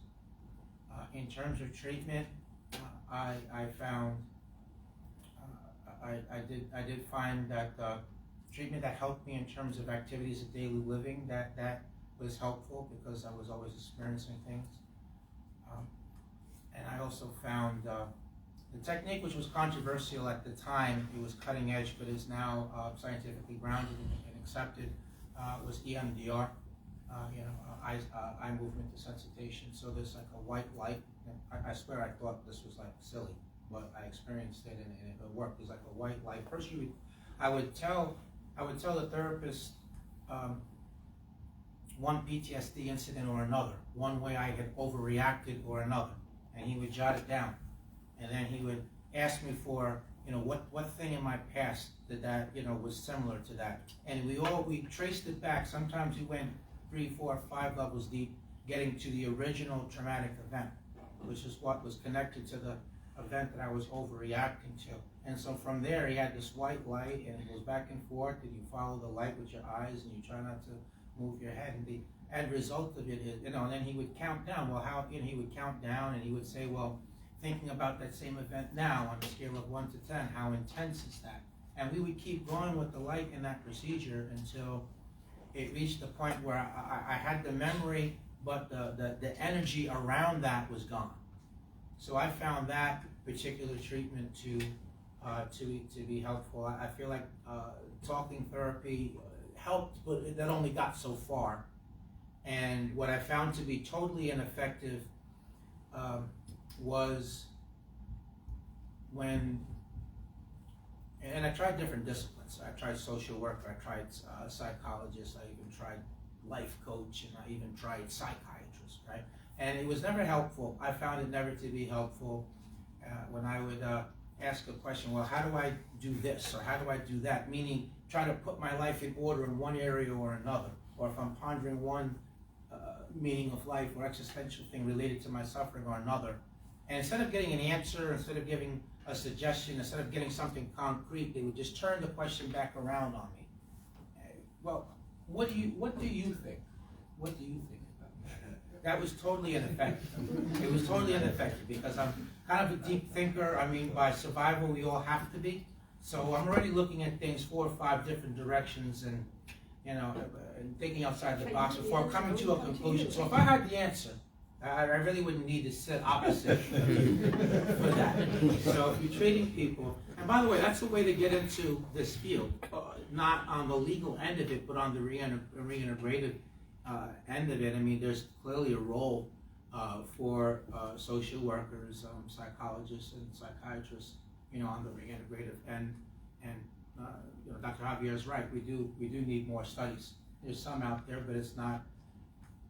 Speaker 1: In terms of treatment, I found, I did find that treatment that helped me in terms of activities of daily living, that was helpful because I was always experiencing things. And I also found the technique, which was controversial at the time, it was cutting edge, but is now scientifically grounded and accepted, was EMDR, eye movement desensitization. So there's like a white light. I swear I thought this was like silly, but I experienced it and it worked. There's like a white light. First, I would tell the therapist one PTSD incident or another, one way I had overreacted or another, and he would jot it down, and then he would ask me for, what thing in my past that was similar to that, and we traced it back. Sometimes we went 3, 4, 5 levels deep, getting to the original traumatic event, which is what was connected to the event that I was overreacting to. And so from there, he had this white light, and it goes back and forth, and you follow the light with your eyes, and you try not to move your head. And the end result of it is, and then he would count down. Well, he would count down, and he would say, well, thinking about that same event now on a scale of 1 to 10, how intense is that? And we would keep going with the light in that procedure until it reached the point where I had the memory, but the energy around that was gone. So I found that particular treatment to be helpful. I feel like talking therapy helped, but that only got so far. And what I found to be totally ineffective was when, and I tried different disciplines. I tried social worker, I tried psychologist, I even tried life coach, and I even tried psychiatrist, right? And it was never helpful. I found it never to be helpful when I would ask a question, well, how do I do this, or how do I do that? Meaning, try to put my life in order in one area or another. Or if I'm pondering one meaning of life or existential thing related to my suffering or another. And instead of getting an answer, instead of giving a suggestion, instead of getting something concrete, they would just turn the question back around on me. Well, what do you think? What do you think about that? That was totally ineffective. It was totally ineffective because I'm kind of a deep thinker. I mean, by survival, we all have to be. So I'm already looking at things 4 or 5 different directions and, and thinking outside the box before coming to a conclusion. So if I had the answer, I really wouldn't need to sit opposite for that. So if you're treating people, and by the way, that's the way to get into this field, not on the legal end of it, but on the reintegrative end of it. I mean, there's clearly a role for social workers, psychologists, and psychiatrists, on the reintegrative end. And Dr. Javier is right. We do need more studies. There's some out there, but it's not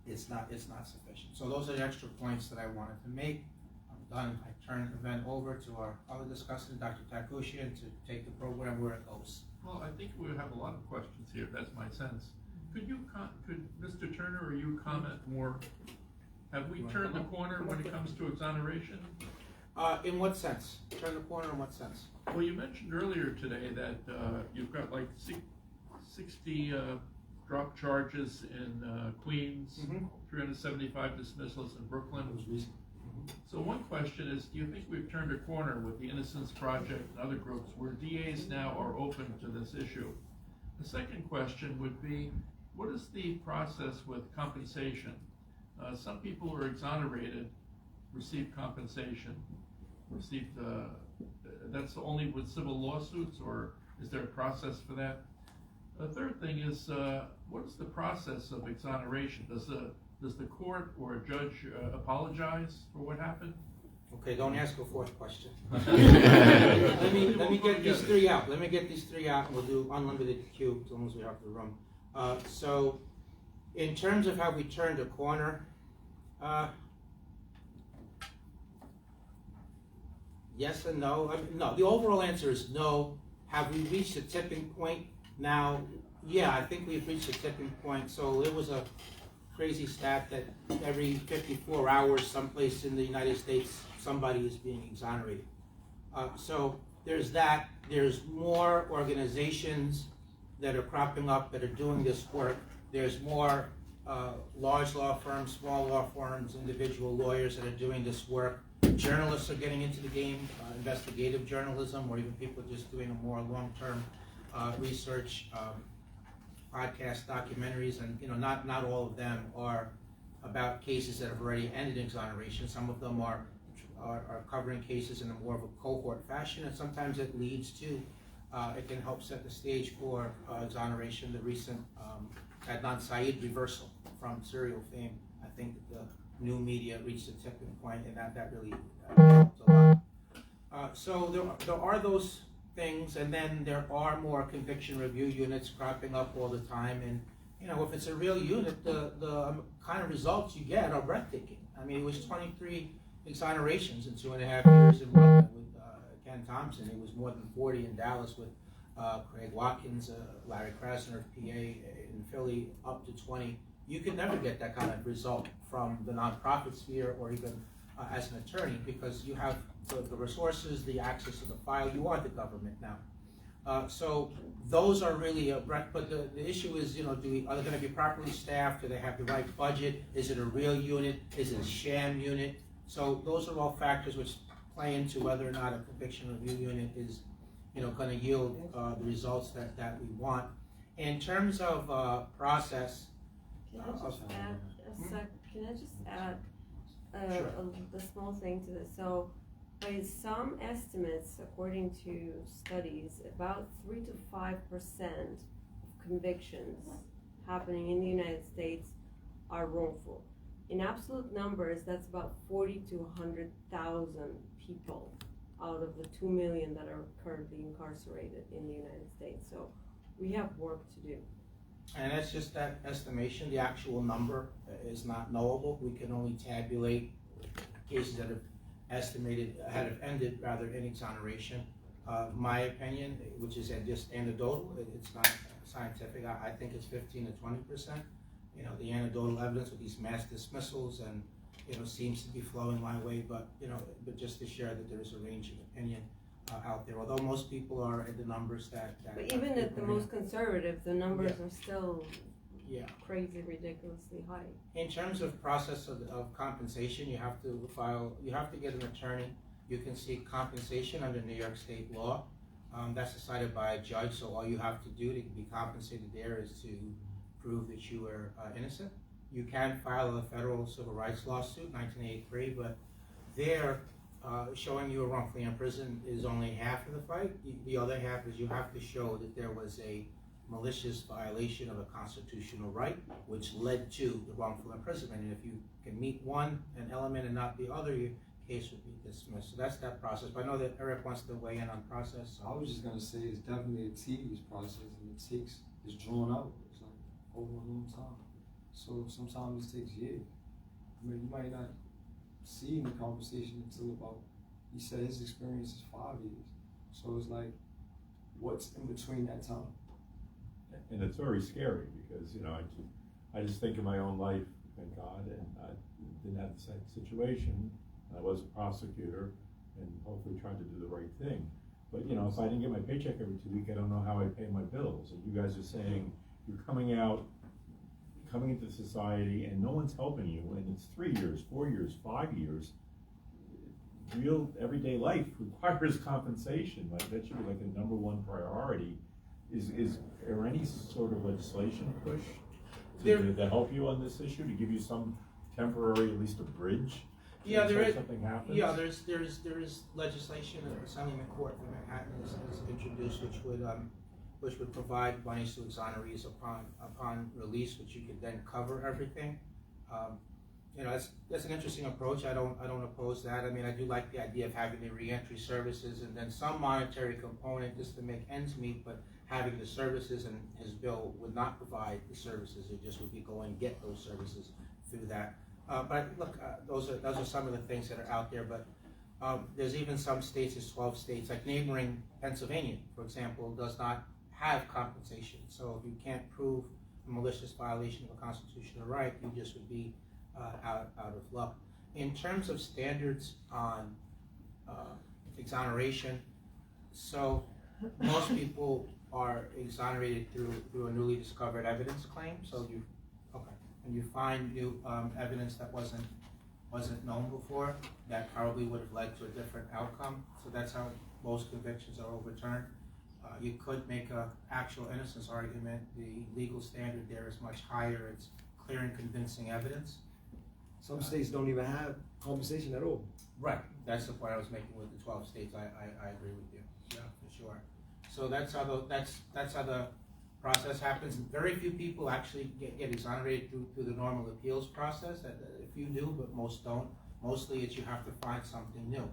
Speaker 1: sufficient. So those are the extra points that I wanted to make. I'm done. I turn the event over to our other discussant, Dr. Takoshian, to take the program where it goes.
Speaker 3: Well, I think we have a lot of questions here. That's my sense. Could Mr. Turner or you comment more? Have we turned the corner when it comes to exoneration?
Speaker 1: In what sense? Turn the corner in what sense?
Speaker 3: Well, you mentioned earlier today that you've got like 60 drop charges in Queens, 375 dismissals in Brooklyn. So one question is, do you think we've turned a corner with the Innocence Project and other groups where DAs now are open to this issue? The second question would be, what is the process with compensation? Some people who are exonerated receive compensation. That's only with civil lawsuits, or is there a process for that? The third thing is, what is the process of exoneration? Does the court or a judge apologize for what happened?
Speaker 1: Okay, don't ask a fourth question. let me get these three out. Let me get these three out, and we'll do unlimited queue as long as we have the room. So, in terms of how we turned a corner, yes and no. No, the overall answer is no. Have we reached a tipping point now? Yeah, I think we've reached a tipping point. So it was a crazy stat that every 54 hours, someplace in the United States, somebody is being exonerated. So there's that. There's more organizations that are cropping up that are doing this work. There's more large law firms, small law firms, individual lawyers that are doing this work. Journalists are getting into the game, investigative journalism, or even people just doing a more long-term research, podcast, documentaries, and not all of them are about cases that have already ended in exoneration. Some of them are covering cases in a more of a cohort fashion, and sometimes it leads to, it can help set the stage for exoneration. The recent Adnan Syed reversal from serial fame, I think the new media reached a tipping point, and that really helped a lot. So there are those things, and then there are more conviction review units cropping up all the time, and if it's a real unit, the kind of results you get are breathtaking. I mean, it was 23 exonerations in 2.5 years in Brooklyn with Ken Thompson. It was more than 40 in Dallas with Craig Watkins, Larry Krasner, PA in Philly, up to 20. You could never get that kind of result from the nonprofit sphere or even as an attorney, because you have the resources, the access to the file. You are the government now. So those are really but the issue is, are they going to be properly staffed? Do they have the right budget? Is it a real unit? Is it a sham unit? So those are all factors which play into whether or not a conviction review unit is, going to yield the results that we want. In terms of process,
Speaker 8: Can I just add
Speaker 1: Sure.
Speaker 8: a small thing to this? So, by some estimates, according to studies, about 3 to 5% of convictions happening in the United States are wrongful. In absolute numbers, that's about 40 to 100,000 people out of the 2 million that are currently incarcerated in the United States. So, we have work to do.
Speaker 1: And that's just that estimation. The actual number is not knowable. We can only tabulate cases that have ended rather in exoneration. My opinion, which is just anecdotal, it's not scientific. I think it's 15 to 20%. The anecdotal evidence with these mass dismissals and seems to be flowing my way. But but just to share that there is a range of opinion out there, although most people are at the numbers that
Speaker 8: But even at the most conservative, the numbers are still
Speaker 1: crazy,
Speaker 8: ridiculously high.
Speaker 1: In terms of process of compensation, you have to get an attorney. You can seek compensation under New York State law. That's decided by a judge, so all you have to do to be compensated there is to prove that you were innocent. you can file a federal civil rights lawsuit, 1983, but there, showing you were wrongfully imprisoned is only half of the fight. The other half is you have to show that there was a malicious violation of a constitutional right, which led to the wrongful imprisonment. And if you can meet an element and not the other, your case would be dismissed. So that's that process. But I know that Erick wants to weigh in on process.
Speaker 9: I was just gonna say it's definitely a tedious process, and it's drawn out. It's like over a long time. So sometimes it takes years. I mean, you might not see in the conversation until about, he said his experience is 5 years. So it's like, what's in between that time?
Speaker 7: And it's very scary because, you know, I just think of my own life, thank God, and I didn't have the same situation. I was a prosecutor and hopefully tried to do the right thing. But, you know, if I didn't get my paycheck every 2 weeks, I don't know how I pay my bills. And you guys are saying you're coming into society and no one's helping you, and it's 3 years, 4 years, 5 years. Real everyday life requires compensation. Like, that should be like the number 1 priority. Is there any sort of legislation push to help you on this issue, to give you some temporary, at least a bridge?
Speaker 1: Yeah, there is.
Speaker 7: Something happens?
Speaker 1: Yeah, there is legislation that the Assemblyman Court for Manhattan has introduced, which would provide monies to exonerees upon release, which you could then cover everything. You know, that's an interesting approach. I don't oppose that. I mean, I do like the idea of having the reentry services and then some monetary component just to make ends meet, but having the services, and his bill would not provide the services. It just would be go and get those services through that. But look, those are some of the things that are out there. But there's even some states, there's 12 states, like neighboring Pennsylvania, for example, does not have compensation. So if you can't prove a malicious violation of a constitutional right, you just would be out of luck. In terms of standards on exoneration, so most people are exonerated through a newly discovered evidence claim. So you find new evidence that wasn't known before, that probably would have led to a different outcome. So that's how most convictions are overturned. You could make an actual innocence argument. The legal standard there is much higher. It's clear and convincing evidence.
Speaker 9: Some states don't even have compensation at all.
Speaker 1: Right. That's the point I was making with the 12 states. I agree with you. Yeah, for sure. So that's how the process happens. Very few people actually get exonerated through the normal appeals process. A few do, but most don't. Mostly it's you have to find something new.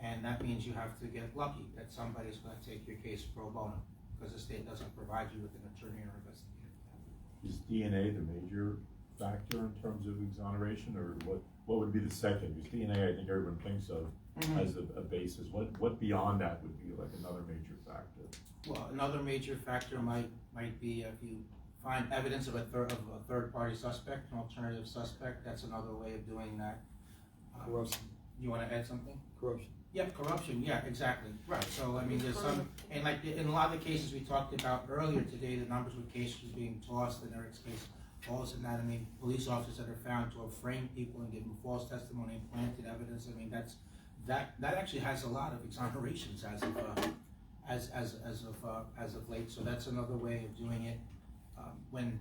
Speaker 1: And that means you have to get lucky that somebody's going to take your case pro bono, because the state doesn't provide you with an attorney or investigator.
Speaker 7: Is DNA the major factor in terms of exoneration, or what would be the second? Because DNA, I think everyone thinks of as a basis. What beyond that would be like another major factor?
Speaker 1: Well, another major factor might be if you find evidence of a third party suspect, an alternative suspect. That's another way of doing that.
Speaker 9: Corruption.
Speaker 1: You want to add something?
Speaker 9: Corruption.
Speaker 1: Yeah, corruption. Yeah, exactly. Right. So I mean, there's some, and like in a lot of the cases we talked about earlier today, the numbers with cases being tossed, in Erick's case falls in that. I mean, police officers that are found to have framed people and given false testimony and planted evidence. I mean, that actually has a lot of exonerations as of late. So that's another way of doing it. When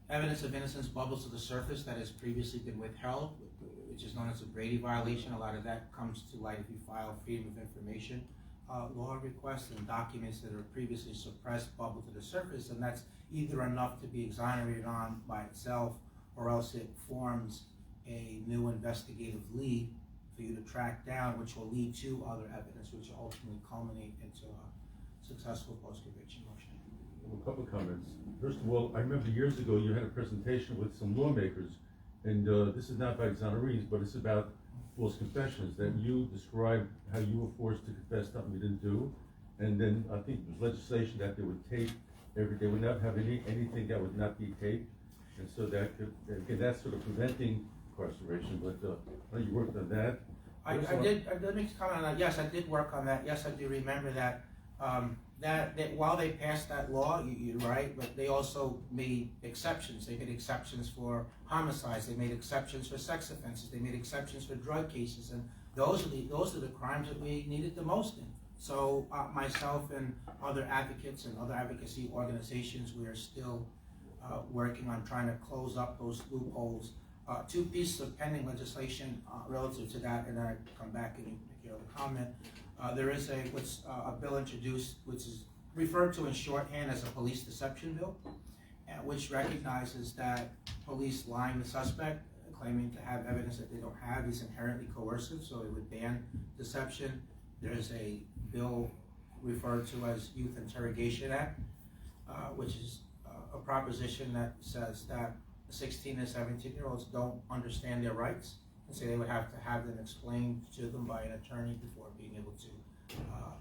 Speaker 1: evidence of innocence bubbles to the surface that has previously been withheld, which is known as a Brady violation, a lot of that comes to light if you file freedom of information law requests, and documents that are previously suppressed bubble to the surface, and that's either enough to be exonerated on by itself, or else it forms a new investigative lead for you to track down, which will lead to other evidence, which will ultimately culminate into a successful post-conviction motion.
Speaker 5: A couple of comments. First of all, I remember years ago you had a presentation with some lawmakers, and this is not about exonerees, but it's about false confessions, that you described how you were forced to confess something you didn't do, and then I think there was legislation that they would tape they would not have anything that would not be taped, and so that could, again, that's sort of preventing incarceration, but I know you worked on that.
Speaker 1: I did. Let me comment on that. Yes, I did work on that. Yes, I do remember that. That while they passed that law, you're right, but they also made exceptions. They made exceptions for homicides. They made exceptions for sex offenses. They made exceptions for drug cases, and those are the crimes that we needed the most in. So myself and other advocates and other advocacy organizations, we are still working on trying to close up those loopholes. Two pieces of pending legislation relative to that, and then I come back and make your other comment. There is a bill introduced which is referred to in shorthand as a police deception bill, which recognizes that police lying to suspect, claiming to have evidence that they don't have, is inherently coercive, so it would ban deception. There's a bill referred to as Youth Interrogation Act, which is a proposition that says that 16 and 17-year-olds don't understand their rights, and so they would have to have them explained to them by an attorney before being able to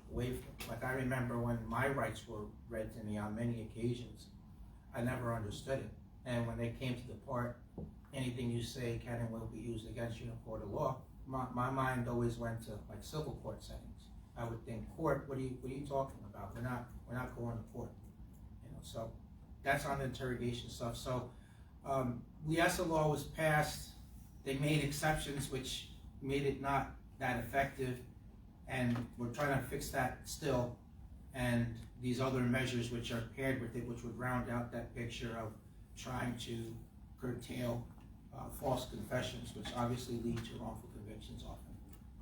Speaker 1: waive them. Like, I remember when my rights were read to me on many occasions, I never understood it. And when they came to the part, anything you say can and will be used against you in a court of law, my mind always went to like civil court settings. I would think, court, what are you talking about? We're not going to court. You know, so that's on the interrogation stuff. So the ESSA law was passed. They made exceptions which made it not that effective, and we're trying to fix that still. And these other measures which are paired with it, which would round out that picture of trying to curtail false confessions, which obviously lead to wrongful convictions often.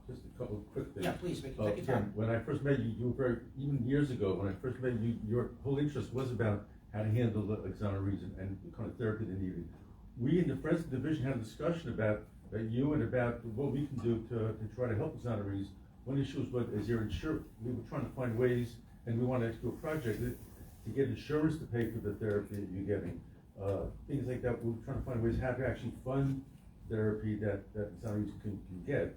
Speaker 5: Just a couple of quick things.
Speaker 1: Yeah, please, take your time.
Speaker 5: When I first met you, you were very, even years ago, when I first met you, your whole interest was about how to handle the exonerees and the kind of therapy they needed. We in the Forensic Division had a discussion about you and about what we can do to try to help exonerees. One issue was as your insurance, we were trying to find ways, and we wanted to do a project to get insurance to pay for the therapy that you're getting. Things like that. We're trying to find ways how to actually fund therapy that exonerees can get.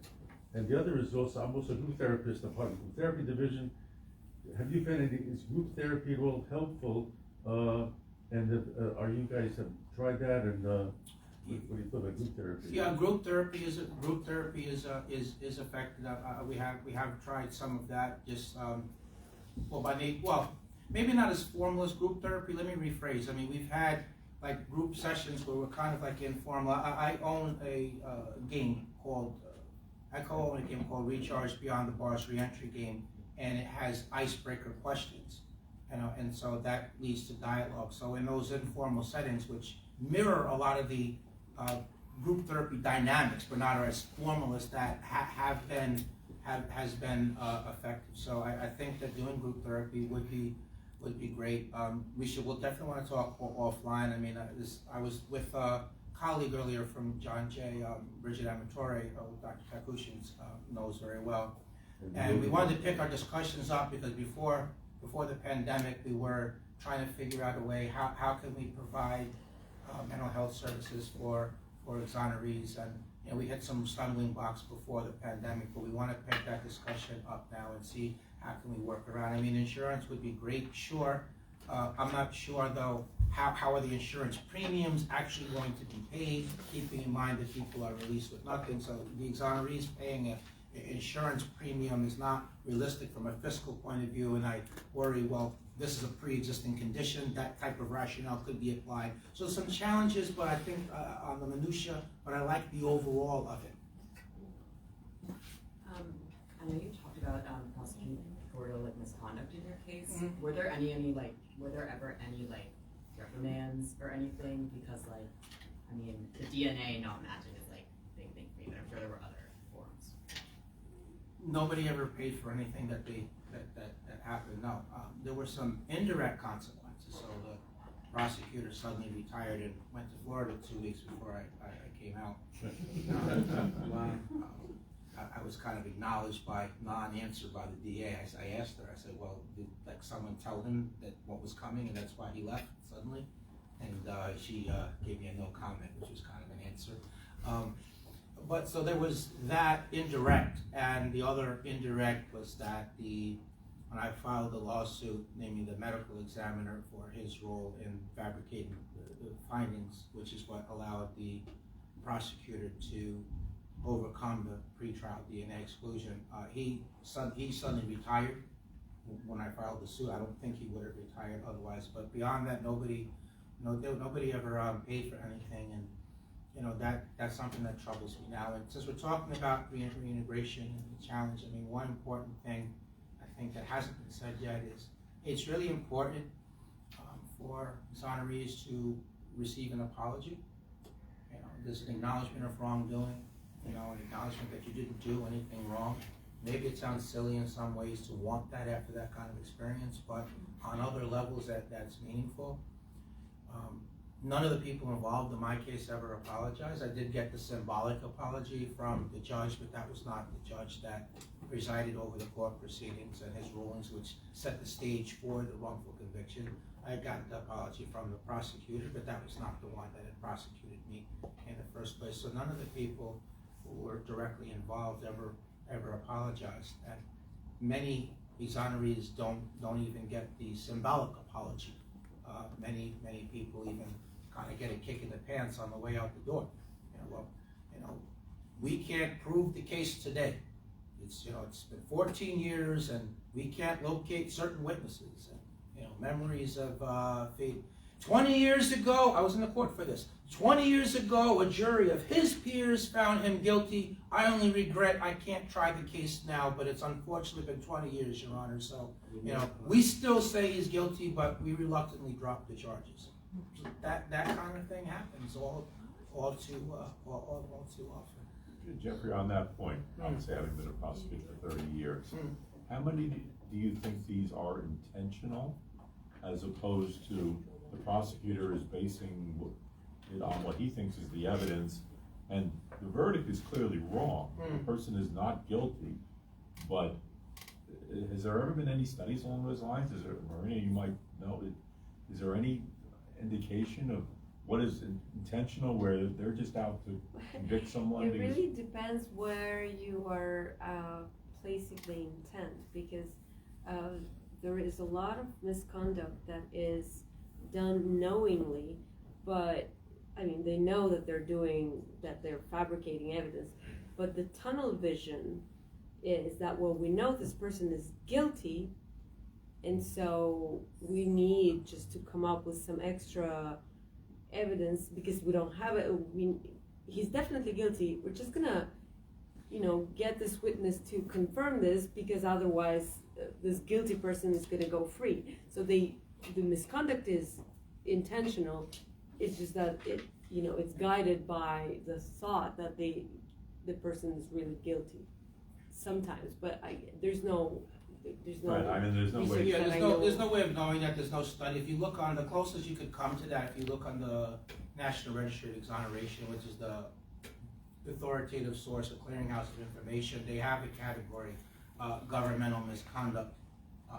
Speaker 5: And the other is also, I'm also a group therapist, I'm part of the group therapy division. Have you found is group therapy at all helpful? Are you guys have tried that? And what do you feel about group therapy?
Speaker 1: Yeah, group therapy is effective. We have tried some of that. Just maybe not as formal as group therapy. Let me rephrase. I mean, we've had like group sessions where we're kind of like informal. I own a game called. I co-own a game called Recharge Beyond the Bars Reentry game, and it has icebreaker questions, you know, and so that leads to dialogue. So in those informal settings, which mirror a lot of the group therapy dynamics, but not as formal as that, has been effective. So I think that doing group therapy would be great. We'll definitely want to talk offline. I mean, I was with colleague earlier from John Jay, Bridget Amatore, who Dr. Takushins knows very well. And we wanted to pick our discussions up because before the pandemic, we were trying to figure out a way, how can we provide mental health services for exonerees. And you know, we hit some stumbling blocks before the pandemic, but we want to pick that discussion up now and see how can we work around. I mean, insurance would be great, sure. I'm not sure though, how are the insurance premiums actually going to be paid, keeping in mind that people are released with nothing. So the exonerees paying an insurance premium is not realistic from a fiscal point of view, and I worry, well, this is a pre-existing condition, that type of rationale could be applied. So some challenges, but I think on the minutia, but I like the overall of it.
Speaker 12: I know you talked about prosecutorial misconduct in your case.
Speaker 1: Mm-hmm.
Speaker 12: Were there were there ever any reprimands or anything? Because I mean, the DNA not matching is a big thing for me, but I'm sure there were other forms.
Speaker 1: Nobody ever paid for anything that happened. No, there were some indirect consequences. So the prosecutor suddenly retired and went to Florida 2 weeks before I came out. I was kind of acknowledged by non-answer by the DA. I asked her, I said, well, did someone tell him that what was coming and that's why he left suddenly? And she gave me a no comment, which was kind of an answer. But so there was that indirect, and the other indirect was that when I filed the lawsuit naming the medical examiner for his role in fabricating the findings, which is what allowed the prosecutor to overcome the pretrial DNA exclusion. He suddenly retired when I filed the suit. I don't think he would have retired otherwise. But beyond that, nobody ever paid for anything, and you know that's something that troubles me now. And since we're talking about reintegration and the challenge, I mean, one important thing I think that hasn't been said yet is it's really important for exonerees to receive an apology. You know, there's an acknowledgement of wrongdoing, you know, an acknowledgement that you didn't do anything wrong. Maybe it sounds silly in some ways to want that after that kind of experience, but on other levels that's meaningful. None of the people involved in my case ever apologized. I did get the symbolic apology from the judge, but that was not the judge that presided over the court proceedings and his rulings, which set the stage for the wrongful conviction. I got the apology from the prosecutor, but that was not the one that had prosecuted me in the first place. So none of the people who were directly involved ever apologized. And many exonerees don't even get the symbolic apology. Many people even kind of get a kick in the pants on the way out the door. We can't prove the case today. It's been 14 years and we can't locate certain witnesses. And, memories of fate. 20 years ago, I was in the court for this. 20 years ago, a jury of his peers found him guilty. I only regret I can't try the case now, but it's unfortunately been 20 years, Your Honor. So, we still say he's guilty, but we reluctantly drop the charges. That kind of thing happens all too often.
Speaker 7: Jeffrey, on that point, obviously having been a prosecutor for 30 years, how many do you think these are intentional, as opposed to the prosecutor is basing it on what he thinks is the evidence, and the verdict is clearly wrong. The person is not guilty, but has there ever been any studies along those lines? Is there, Marina, you might know, is there any indication of what is intentional, where they're just out to convict someone?
Speaker 8: It really depends where you are placing the intent, because there is a lot of misconduct that is done knowingly, but I mean, they know that they're fabricating evidence, but the tunnel vision is that, well, we know this person is guilty, and so we need just to come up with some extra evidence because we don't have it. He's definitely guilty. We're just gonna, get this witness to confirm this, because otherwise this guilty person is gonna go free. So the misconduct is intentional. It's just that it's guided by the thought that the person is really guilty sometimes, but there's no
Speaker 7: right, I mean, there's no way.
Speaker 1: Yeah, there's no way of knowing that. There's no study. If you look on the closest you could come to that, if you look on the National Registry of Exoneration, which is the authoritative source, a clearinghouse of information, they have a category, governmental misconduct,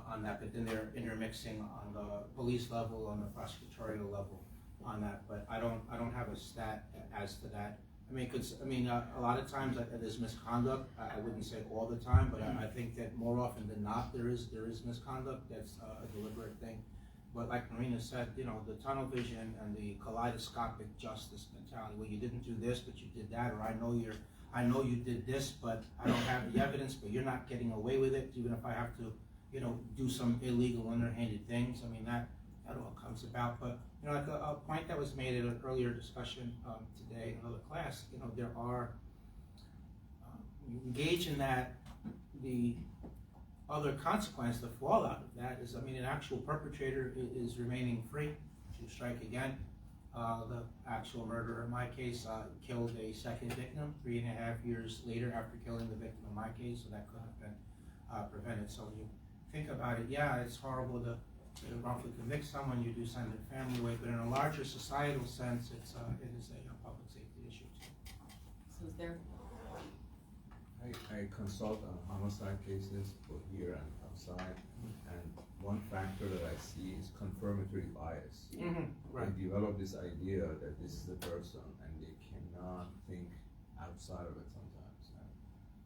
Speaker 1: on that, but then they're intermixing on the police level, on the prosecutorial level, on that. But I don't have a stat as to that. A lot of times there's misconduct. I wouldn't say all the time, but I think that more often than not there is misconduct. That's a deliberate thing. But like Marina said, the tunnel vision and the kaleidoscopic justice mentality. Well, you didn't do this, but you did that, or I know you did this, but I don't have the evidence. But you're not getting away with it, even if I have to, do some illegal, underhanded things. That all comes about. But like a point that was made in an earlier discussion today in another class, there are, you engage in that, the other consequence, the fallout of that is, an actual perpetrator is remaining free to strike again. The actual murderer in my case killed a second victim 3.5 years later after killing the victim in my case, so that could have been prevented. So you think about it, yeah, it's horrible to wrongfully convict someone, you do send their family away, but in a larger societal sense, it is a public safety issue.
Speaker 12: So is there?
Speaker 4: I consult on homicide cases both here and outside, and one factor that I see is confirmatory bias.
Speaker 1: Right.
Speaker 4: They develop this idea that this is the person, and they cannot think outside of it sometimes.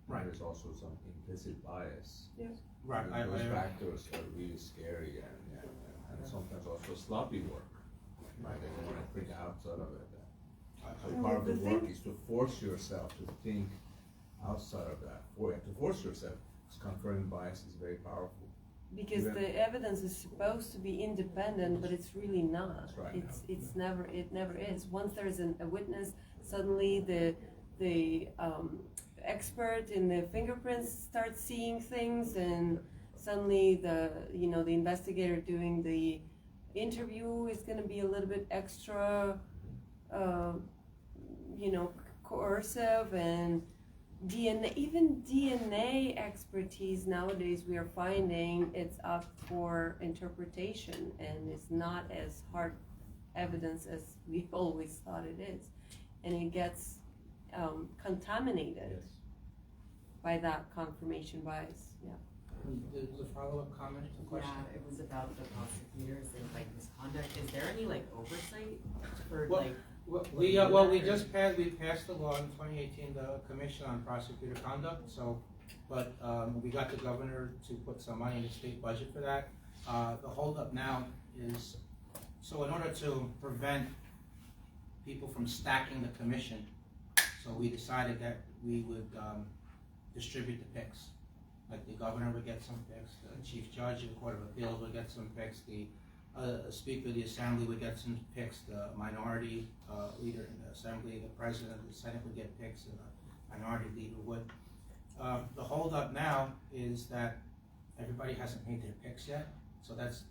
Speaker 1: Right.
Speaker 4: There's also some implicit bias.
Speaker 1: Yes. Right.
Speaker 4: Those factors are really scary and sometimes also sloppy work.
Speaker 1: Right.
Speaker 4: They want to think outside of it. So
Speaker 8: Well,
Speaker 4: part of the
Speaker 8: the
Speaker 4: work
Speaker 8: thing-
Speaker 4: is to force yourself to think outside of that. To force yourself, because confirming bias is very powerful.
Speaker 8: Because
Speaker 4: Even-
Speaker 8: the evidence is supposed to be independent, but it's really not.
Speaker 4: That's right.
Speaker 8: It never is. Once there's a witness, suddenly the expert in the fingerprints starts seeing things, and suddenly the investigator doing the interview is gonna be a little bit extra, you know, coercive, and even DNA expertise nowadays, we are finding it's up for interpretation, and it's not as hard evidence as we always thought it is, and it gets contaminated by that confirmation bias. Yeah.
Speaker 1: There's a follow-up comment to the question?
Speaker 12: Yeah, it was about the prosecutors and like misconduct. Is there any like oversight for
Speaker 1: Well,
Speaker 12: like?
Speaker 1: We just passed the law in 2018, the Commission on Prosecutor Conduct, so, but, we got the governor to put some money in the state budget for that. The holdup now is, so in order to prevent people from stacking the commission, so we decided that we would, distribute the picks. Like the governor would get some picks, the chief judge of the Court of Appeals would get some picks, the Speaker of the Assembly would get some picks, the minority leader in the Assembly, the President of the Senate would get picks, and the minority leader would. The holdup now is that everybody hasn't made their picks yet, so that's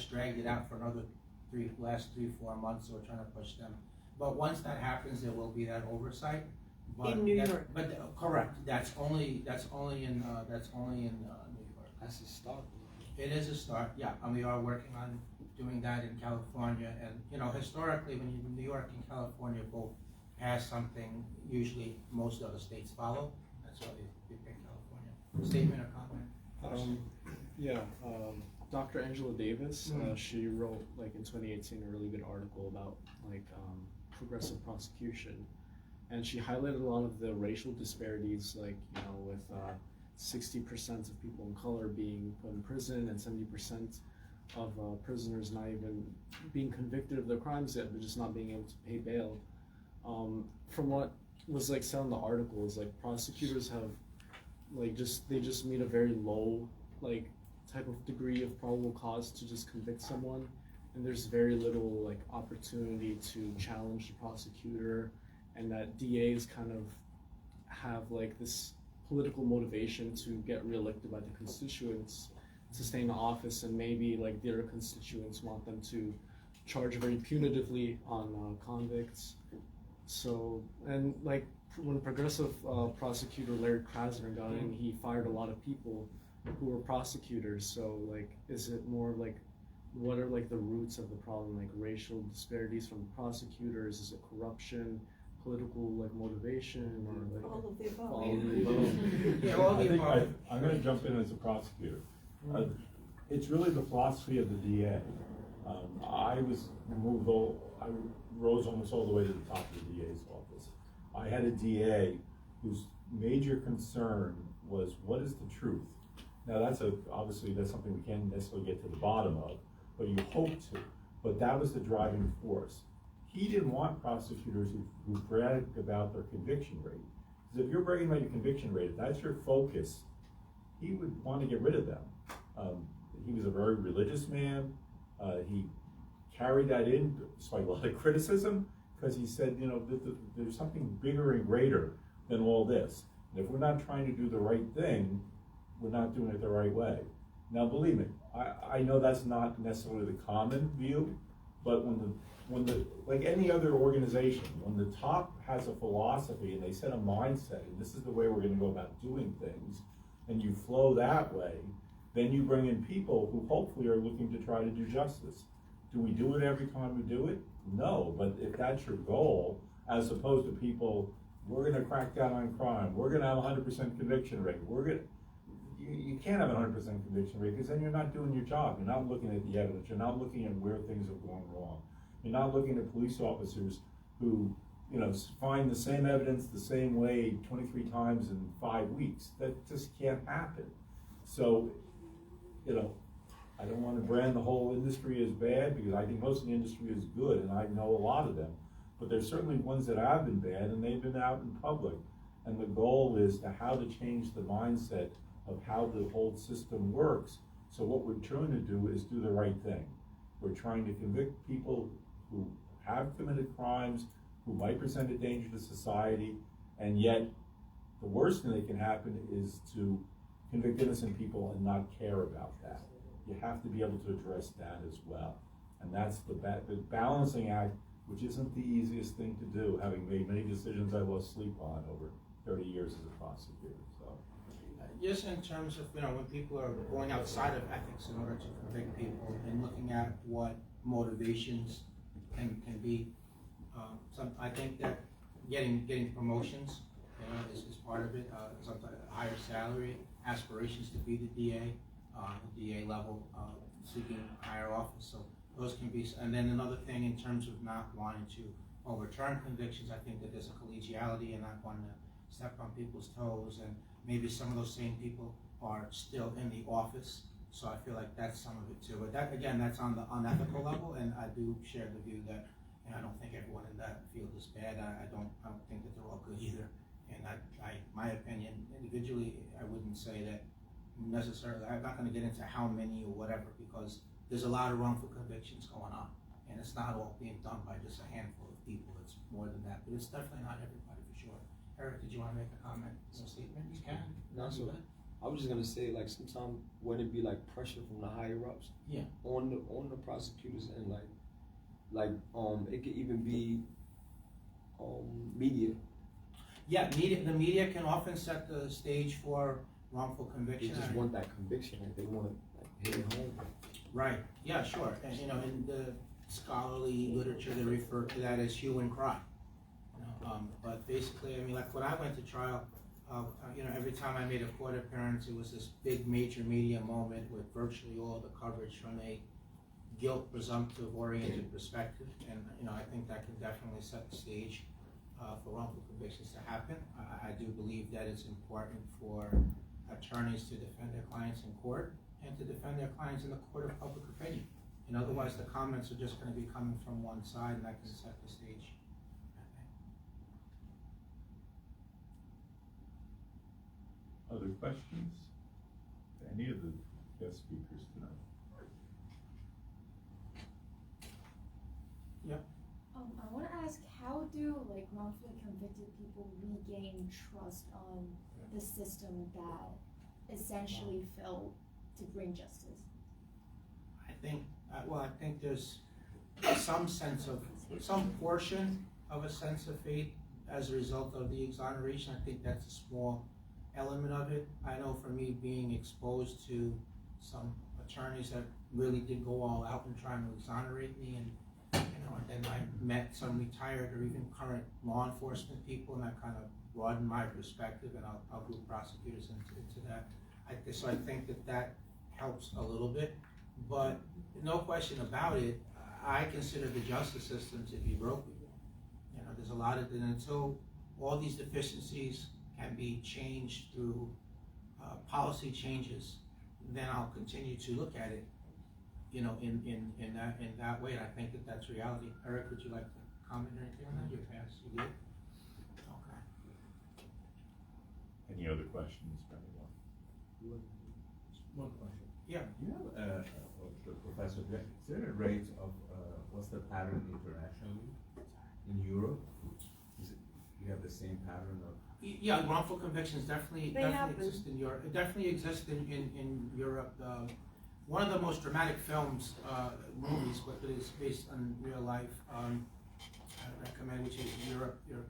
Speaker 1: dragged it out for another last 3-4 months, so we're trying to push them. But once that happens, there will be that oversight. But
Speaker 8: In New York.
Speaker 1: But correct, that's only in New York.
Speaker 9: That's a start.
Speaker 1: It is a start, yeah, and we are working on doing that in California, and, you know, historically, when New York and California both pass something, usually most other states follow, that's why we pick California. Statement or comment?
Speaker 13: Dr. Angela Davis, she wrote, like, in 2018, a really good article about, like, progressive prosecution, and she highlighted a lot of the racial disparities, like, you know, with 60% of people of color being put in prison, and 70% of prisoners not even being convicted of their crimes yet, but just not being able to pay bail. From what was like said in the article, is like prosecutors have like they just meet a very low like type of degree of probable cause to just convict someone, and there's very little like opportunity to challenge the prosecutor, and that DAs kind of have like this political motivation to get reelected by the constituents to stay in office, and maybe like their constituents want them to charge very punitively on convicts. So, and like when progressive prosecutor Larry Krasner got in, he fired a lot of people who were prosecutors. So like, is it more like, what are like the roots of the problem, like racial disparities from prosecutors? Is it corruption, political like motivation, or like
Speaker 8: All of the above.
Speaker 13: all of the above?
Speaker 1: Yeah, all the above.
Speaker 7: I'm going to jump in as a prosecutor. It's really the philosophy of the DA. I rose almost all the way to the top of the DA's office. I had a DA whose major concern was, what is the truth? Now obviously that's something we can't necessarily get to the bottom of, but you hope to. But that was the driving force. He didn't want prosecutors who bragged about their conviction rate. Because if you're bragging about your conviction rate, if that's your focus, he would want to get rid of them. He was a very religious man. He carried that in despite a lot of criticism, because he said, you know, there's something bigger and greater than all this. And if we're not trying to do the right thing, we're not doing it the right way. Now, believe me, I know that's not necessarily the common view, but when the like any other organization, when the top has a philosophy and they set a mindset, and this is the way we're going to go about doing things, and you flow that way, then you bring in people who hopefully are looking to try to do justice. Do we do it every time we do it? No, but if that's your goal, as opposed to people, we're going to crack down on crime, we're going to have 100% conviction rate, you can't have a 100% conviction rate, because then you're not doing your job. You're not looking at the evidence. You're not looking at where things have gone wrong. You're not looking at police officers who, you know, find the same evidence the same way 23 times in 5 weeks. That just can't happen. So, you know, I don't want to brand the whole industry as bad, because I think most of the industry is good, and I know a lot of them. But there's certainly ones that have been bad, and they've been out in public. And the goal is how to change the mindset of how the whole system works. So what we're trying to do is do the right thing. We're trying to convict people who have committed crimes, who might present a danger to society, and yet the worst thing that can happen is to convict innocent people and not care about that. You have to be able to address that as well. And that's the balancing act, which isn't the easiest thing to do, having made many decisions I lost sleep on over 30 years as a prosecutor, so.
Speaker 1: Just in terms of, when people are going outside of ethics in order to convict people and looking at what motivations can be, I think that getting promotions, is part of it, sometimes a higher salary, aspirations to be the DA, DA level, seeking higher office, so those can be, and then another thing in terms of not wanting to overturn convictions, I think that there's a collegiality and not wanting to step on people's toes, and maybe some of those same people are still in the office, so I feel like that's some of it too. But that, again, that's on the unethical level, and I do share the view that, I don't think everyone in that field is bad. I don't think that they're all good either. And my opinion, individually, I wouldn't say that necessarily. I'm not going to get into how many or whatever, because there's a lot of wrongful convictions going on, and it's not all being done by just a handful of people. It's more than that, but it's definitely not everybody for sure. Eric, did you want to make a comment, a statement? You can.
Speaker 9: No, so I was just gonna say, like, sometimes when it be like pressure from the higher ups,
Speaker 1: Yeah.
Speaker 9: on the prosecutors, and like it could even be media.
Speaker 1: Yeah, the media can often set the stage for wrongful
Speaker 9: They
Speaker 1: conviction.
Speaker 9: just want that conviction, like they want to hit it home.
Speaker 1: Right, yeah, sure, and in the scholarly literature, they refer to that as hue and cry. But basically, like when I went to trial, every time I made a court appearance, it was this big major media moment with virtually all the coverage from a guilt presumptive oriented perspective, and I think that can definitely set the stage for wrongful convictions to happen. I do believe that it's important for attorneys to defend their clients in court and to defend their clients in the court of public opinion. And otherwise, the comments are just going to be coming from one side, and that can set the stage.
Speaker 7: Other questions? Any of the guest speakers tonight?
Speaker 10: I want to ask, how do wrongfully convicted people regain trust on the system that essentially failed to bring justice?
Speaker 1: I think there's some portion of a sense of faith as a result of the exoneration. I think that's a small element of it. I know for me, being exposed to some attorneys that really did go all out in trying to exonerate me, and then I met some retired or even current law enforcement people, and that kind of broadened my perspective, and I'll group prosecutors into that. So I think that helps a little bit, but no question about it, I consider the justice system to be broken. There's a lot of, and until all these deficiencies can be changed through policy changes, then I'll continue to look at it, in that way. And I think that that's reality. Eric, would you like to comment or anything on that? You passed. You did. Okay.
Speaker 7: Any other questions for anyone?
Speaker 11: One question.
Speaker 1: Yeah.
Speaker 4: Do you have, Professor, is there a rate of, what's the pattern internationally in Europe? You have the same pattern of?
Speaker 1: Yeah, wrongful convictions definitely
Speaker 8: happen.
Speaker 1: exist in Europe. It definitely exists in Europe. One of the most dramatic films, movies, but it is based on real life, I recommend, which is European.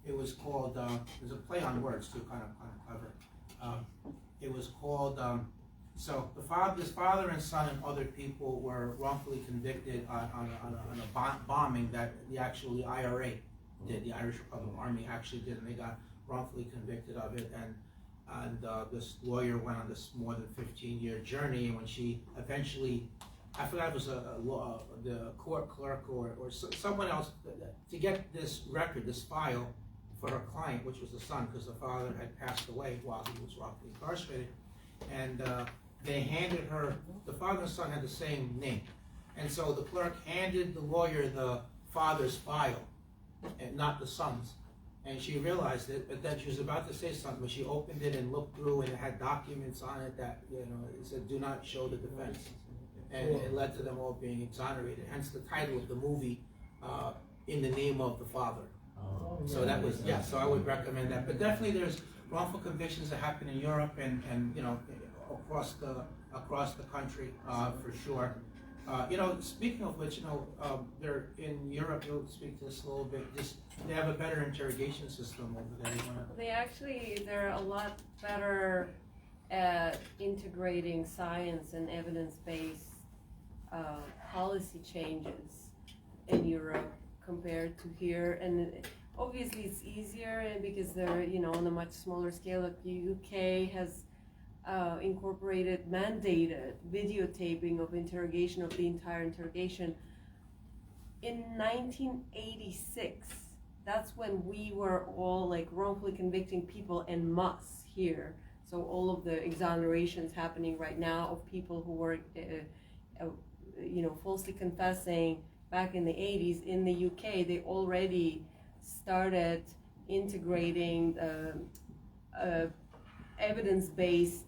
Speaker 1: It was called, there's a play on words too, kind of clever. It was called, so this father and son and other people were wrongfully convicted on a bombing that the IRA did, the Irish Republican Army actually did, and they got wrongfully convicted of it. And this lawyer went on this more than 15-year journey, and when she eventually, I forgot if it was the court clerk or someone else, to get this record, this file for her client, which was the son, because the father had passed away while he was wrongfully incarcerated, and they handed her, the father and son had the same name, and so the clerk handed the lawyer the father's file, and not the son's. And she realized it, but then she was about to say something, but she opened it and looked through, and it had documents on it that, it said, do not show the defense. And it led to them all being exonerated, hence the title of the movie, In the Name of the Father. So that was, so I would recommend that. But definitely there's wrongful convictions that happen in Europe and across the country, for sure. Speaking of which, they're in Europe. You'll speak to this a little bit. They have a better interrogation system over there.
Speaker 8: They're a lot better at integrating science and evidence-based policy changes in Europe compared to here. And obviously it's easier because they're, on a much smaller scale. Like the UK has incorporated mandated videotaping of interrogation, of the entire interrogation. In 1986, that's when we were all like wrongfully convicting people en masse here. So all of the exonerations happening right now of people who were, falsely confessing back in the 80s in the UK, they already started integrating evidence-based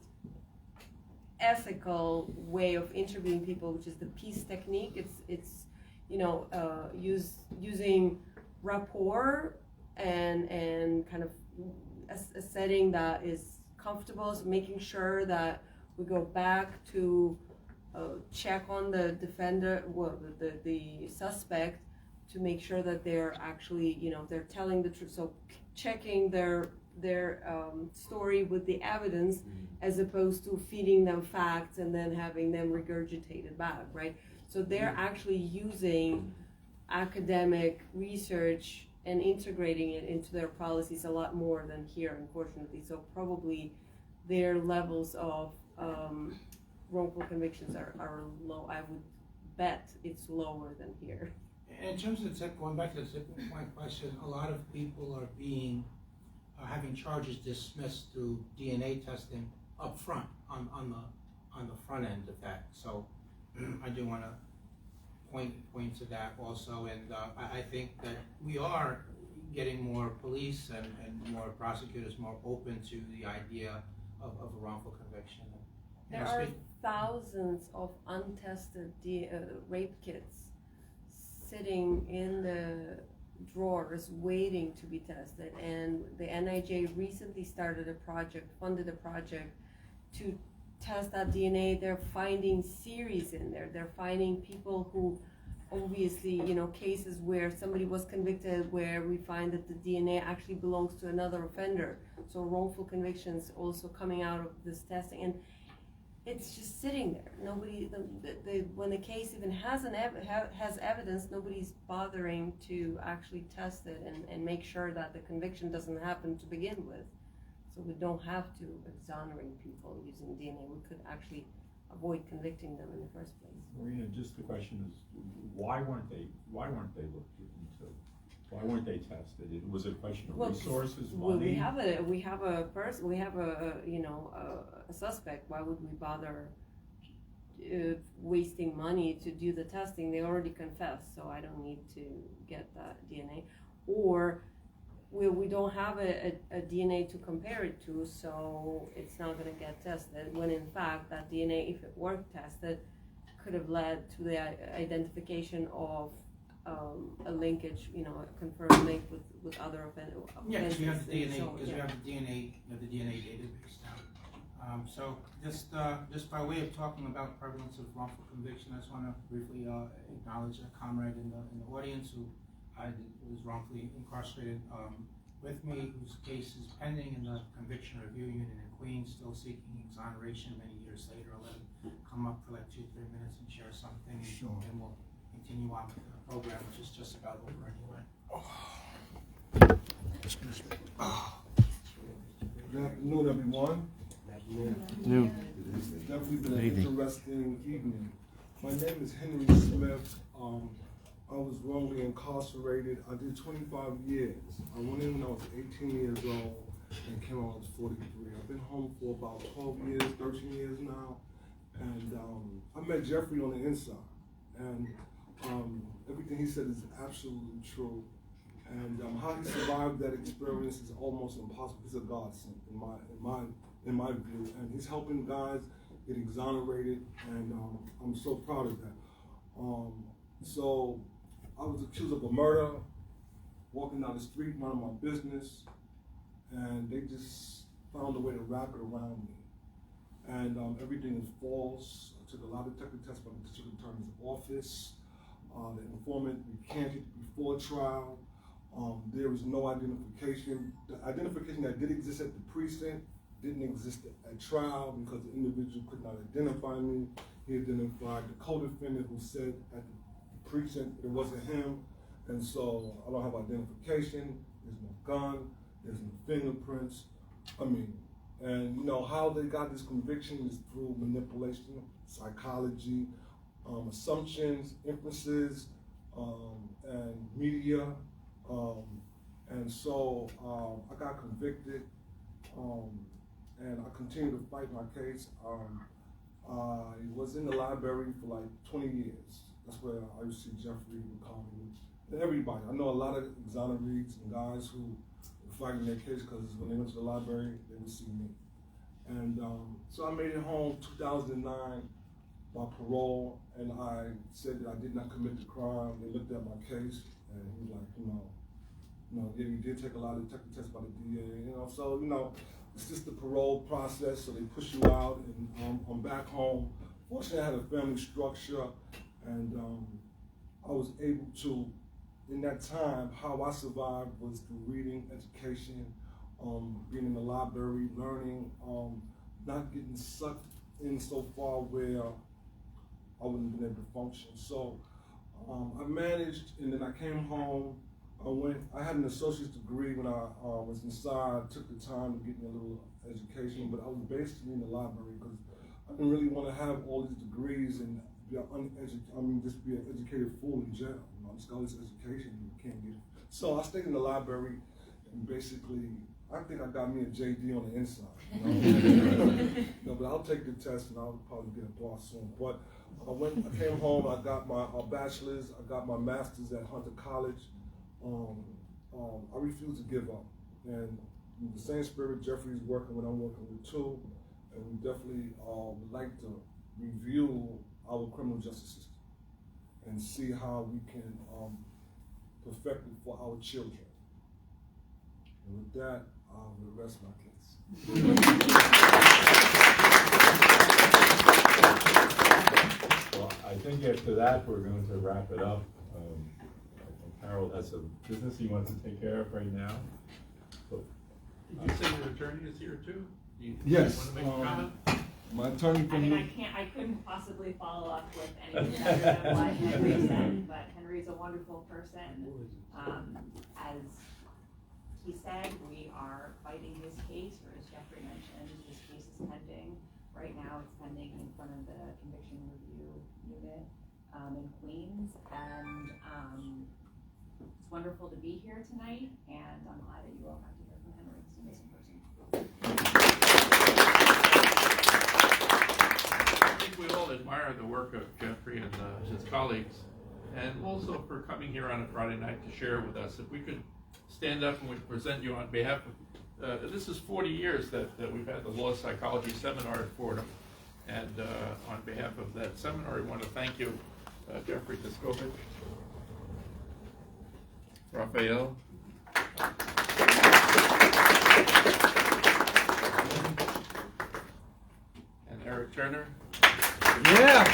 Speaker 8: ethical way of interviewing people, which is the peace technique. It's using rapport and kind of a setting that is comfortable, so making sure that we go back to check on the defender, the suspect, to make sure that they're actually, they're telling the truth. So checking their story with the evidence, as opposed to feeding them facts and then having them regurgitated back, right? So they're actually using academic research and integrating it into their policies a lot more than here, unfortunately. So probably their levels of wrongful convictions are low. I would bet it's lower than here.
Speaker 1: In terms of going back to the tipping point question, a lot of people are having charges dismissed through DNA testing up front on the front end of that. So I do want to point to that also, and I think that we are getting more police and more prosecutors more open to the idea of a wrongful conviction.
Speaker 8: There are thousands of untested rape kits sitting in the drawers waiting to be tested, and the NIJ recently funded a project to test that DNA. They're finding series in there. They're finding people who obviously, cases where somebody was convicted where we find that the DNA actually belongs to another offender. So wrongful convictions also coming out of this testing, and it's just sitting there. Nobody, when the case even has evidence, nobody's bothering to actually test it and make sure that the conviction doesn't happen to begin with. So we don't have to exonerate people using DNA. We could actually avoid convicting them in the first place.
Speaker 7: Marina, just the question is, why weren't they looked into? Why weren't they tested? Was it a question of resources, money?
Speaker 8: We have a suspect. Why would we bother wasting money to do the testing? They already confessed, so I don't need to get that DNA. Or we don't have a DNA to compare it to, so it's not going to get tested. When in fact that DNA, if it were tested, could have led to the identification of a linkage, a confirmed link with other offenders.
Speaker 1: Yeah, because we have the DNA, we have the DNA database now. So just by way of talking about prevalence of wrongful conviction, I just want to briefly acknowledge a comrade in the audience who was wrongfully incarcerated with me, whose case is pending in the conviction review unit in Queens, still seeking exoneration many years later. I'll let him come up for like 2-3 minutes and share something,
Speaker 9: Sure.
Speaker 1: and we'll continue on with the program, which is just about over anyway.
Speaker 9: Good afternoon, everyone. It's definitely been an interesting evening. My name is Henry Smith. I was wrongly incarcerated. I did 25 years. I went in when I was 18 years old and came out when I was 43. I've been home for about 12 years, 13 years now. And I met Jeffrey on the inside. And everything he said is absolutely true. And how he survived that experience is almost impossible. He's a godsend in my view. And he's helping guys get exonerated, and I'm so proud of that. So I was accused of a murder, walking down the street, minding my business, and they just found a way to wrap it around me. And everything is false, took a lie detector test by the district attorney's office. The informant recanted before trial. There was no identification. The identification that did exist at the precinct didn't exist at trial because the individual could not identify me. He identified the co-defendant who said at the precinct it wasn't him. And so I don't have identification, there's no gun, there's no fingerprints. And you know, how they got this conviction is through manipulation, psychology, assumptions, inferences, and media. And so I got convicted, and I continue to fight my case. I was in the library for like 20 years. That's where I used to see Jeffrey would call me. And everybody, I know a lot of exonerees and guys who were fighting their case because when they went to the library, they would see me. And so I made it home 2009 by parole, and I said that I did not commit the crime. They looked at my case, and he was like, yeah, you did take a lot of detective tests by the DA, so, it's just the parole process, so they push you out, and I'm back home. Fortunately, I had a family structure, and I was able to, in that time, how I survived was through reading, education, being in the library, learning, not getting sucked in so far where I wouldn't have been able to function. So I managed, and then I came home. I had an associate's degree when I was inside. I took the time to get me a little education, but I was basically in the library because I didn't really want to have all these degrees and just be an educated fool in jail. Just got all this education and you can't get it. So I stayed in the library, and basically, I think I got me a JD on the inside. But I'll take the test and I'll probably get a boss soon. But I came home, I got my bachelor's, I got my master's at Hunter College. I refuse to give up. And in the same spirit Jeffrey's working with, I'm working with too. And we definitely would like to review our criminal justice system and see how we can perfect it for our children. And with that, I will rest my case.
Speaker 7: Well, I think after that, we're going to wrap it up. Harold has some business he wants to take care of right now. So,
Speaker 3: Did you say your attorney is here too?
Speaker 9: Yes.
Speaker 3: Want to make a comment?
Speaker 9: My attorney from
Speaker 14: I couldn't possibly follow up with anything other than what Henry said, but Henry's a wonderful person. As he said, we are fighting his case, or as Jeffrey mentioned, this case is pending. Right now it's pending in front of the conviction review unit in Queens, and it's wonderful to be here tonight, and I'm glad that you all got to hear from Henry. He's an amazing person.
Speaker 3: I think we all admire the work of Jeffrey and his colleagues, and also for coming here on a Friday night to share with us. If we could stand up and we present you on behalf of, this is 40 years that we've had the law psychology seminar at Fordham, and on behalf of that seminar, we want to thank you, Jeffrey Diskovich, Raphael, and Erick Turner.
Speaker 1: Yeah.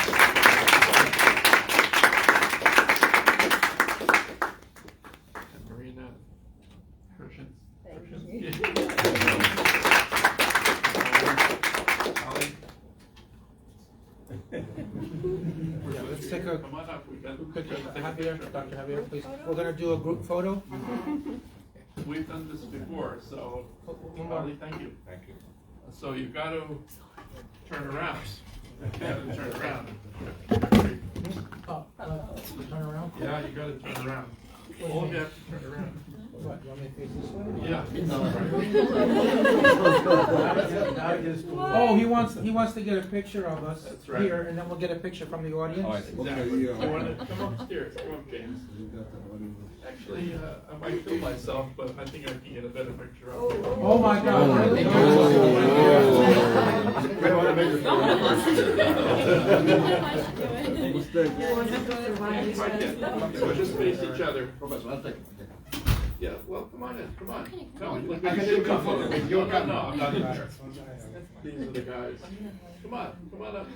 Speaker 3: And Marina Hershins.
Speaker 1: Let's take a
Speaker 3: Come on up. We got
Speaker 1: picture. Javier, Dr. Javier, please. We're going to do a group photo.
Speaker 3: We've done this before, so Holly, thank you.
Speaker 4: Thank you.
Speaker 3: So you've got to turn around. You got to turn around.
Speaker 1: Turn around.
Speaker 3: Yeah, you got to turn around. All of you have to turn around.
Speaker 1: What, you want me to face this way?
Speaker 3: Yeah.
Speaker 1: Oh, he wants to get a picture of us
Speaker 3: That's right.
Speaker 1: here, and then we'll get a picture from the audience.
Speaker 4: All right.
Speaker 3: Exactly. You want to come upstairs? Come up, James. Actually, I might kill myself, but I think I can get a better picture of you.
Speaker 1: Oh my God! Really?
Speaker 3: So just face each other. Yeah, well, come on in, come on. Come,
Speaker 9: I
Speaker 3: look,
Speaker 9: can
Speaker 3: you
Speaker 9: do
Speaker 3: should come
Speaker 9: come
Speaker 3: over.
Speaker 9: on. You'll come
Speaker 3: No,
Speaker 9: on.
Speaker 3: not in there. These are the guys. Come on up.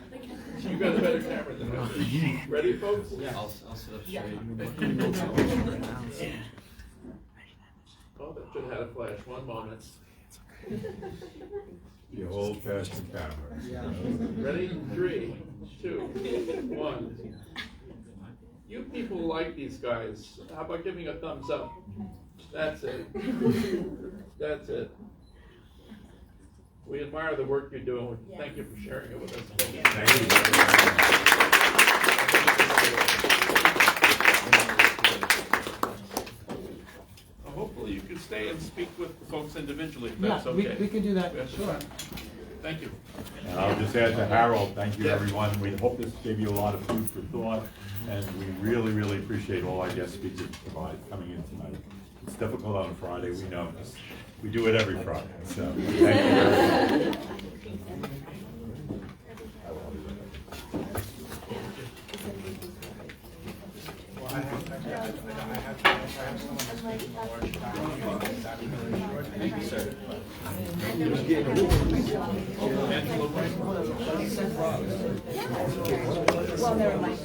Speaker 3: You got a better camera than I. Ready, folks?
Speaker 2: I'll sit up straight.
Speaker 3: Oh, that should have had a flash, 1 moment.
Speaker 7: The old fashioned camera.
Speaker 3: Ready? 3, 2, 1. You people like these guys. How about giving a thumbs up? That's it. That's it. We admire the work you're doing. Thank you for sharing it with us. Hopefully you can stay and speak with the folks individually, if that's okay.
Speaker 6: we can do that,
Speaker 3: Yes,
Speaker 6: sure.
Speaker 3: Thank you.
Speaker 7: And I'll just add to Harold, thank you
Speaker 3: Yeah.
Speaker 7: everyone. We hope this gave you a lot of food for thought, and we really, really appreciate all our guest speakers coming in tonight. It's difficult on a Friday, we know. We do it every Friday, so thank you very much.
Speaker 1: Thank you, sir.
Speaker 10: Well, never mind.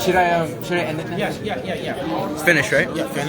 Speaker 2: Should I end it now?
Speaker 1: Yes, yeah.
Speaker 2: It's finished, right?
Speaker 1: Yeah, finish.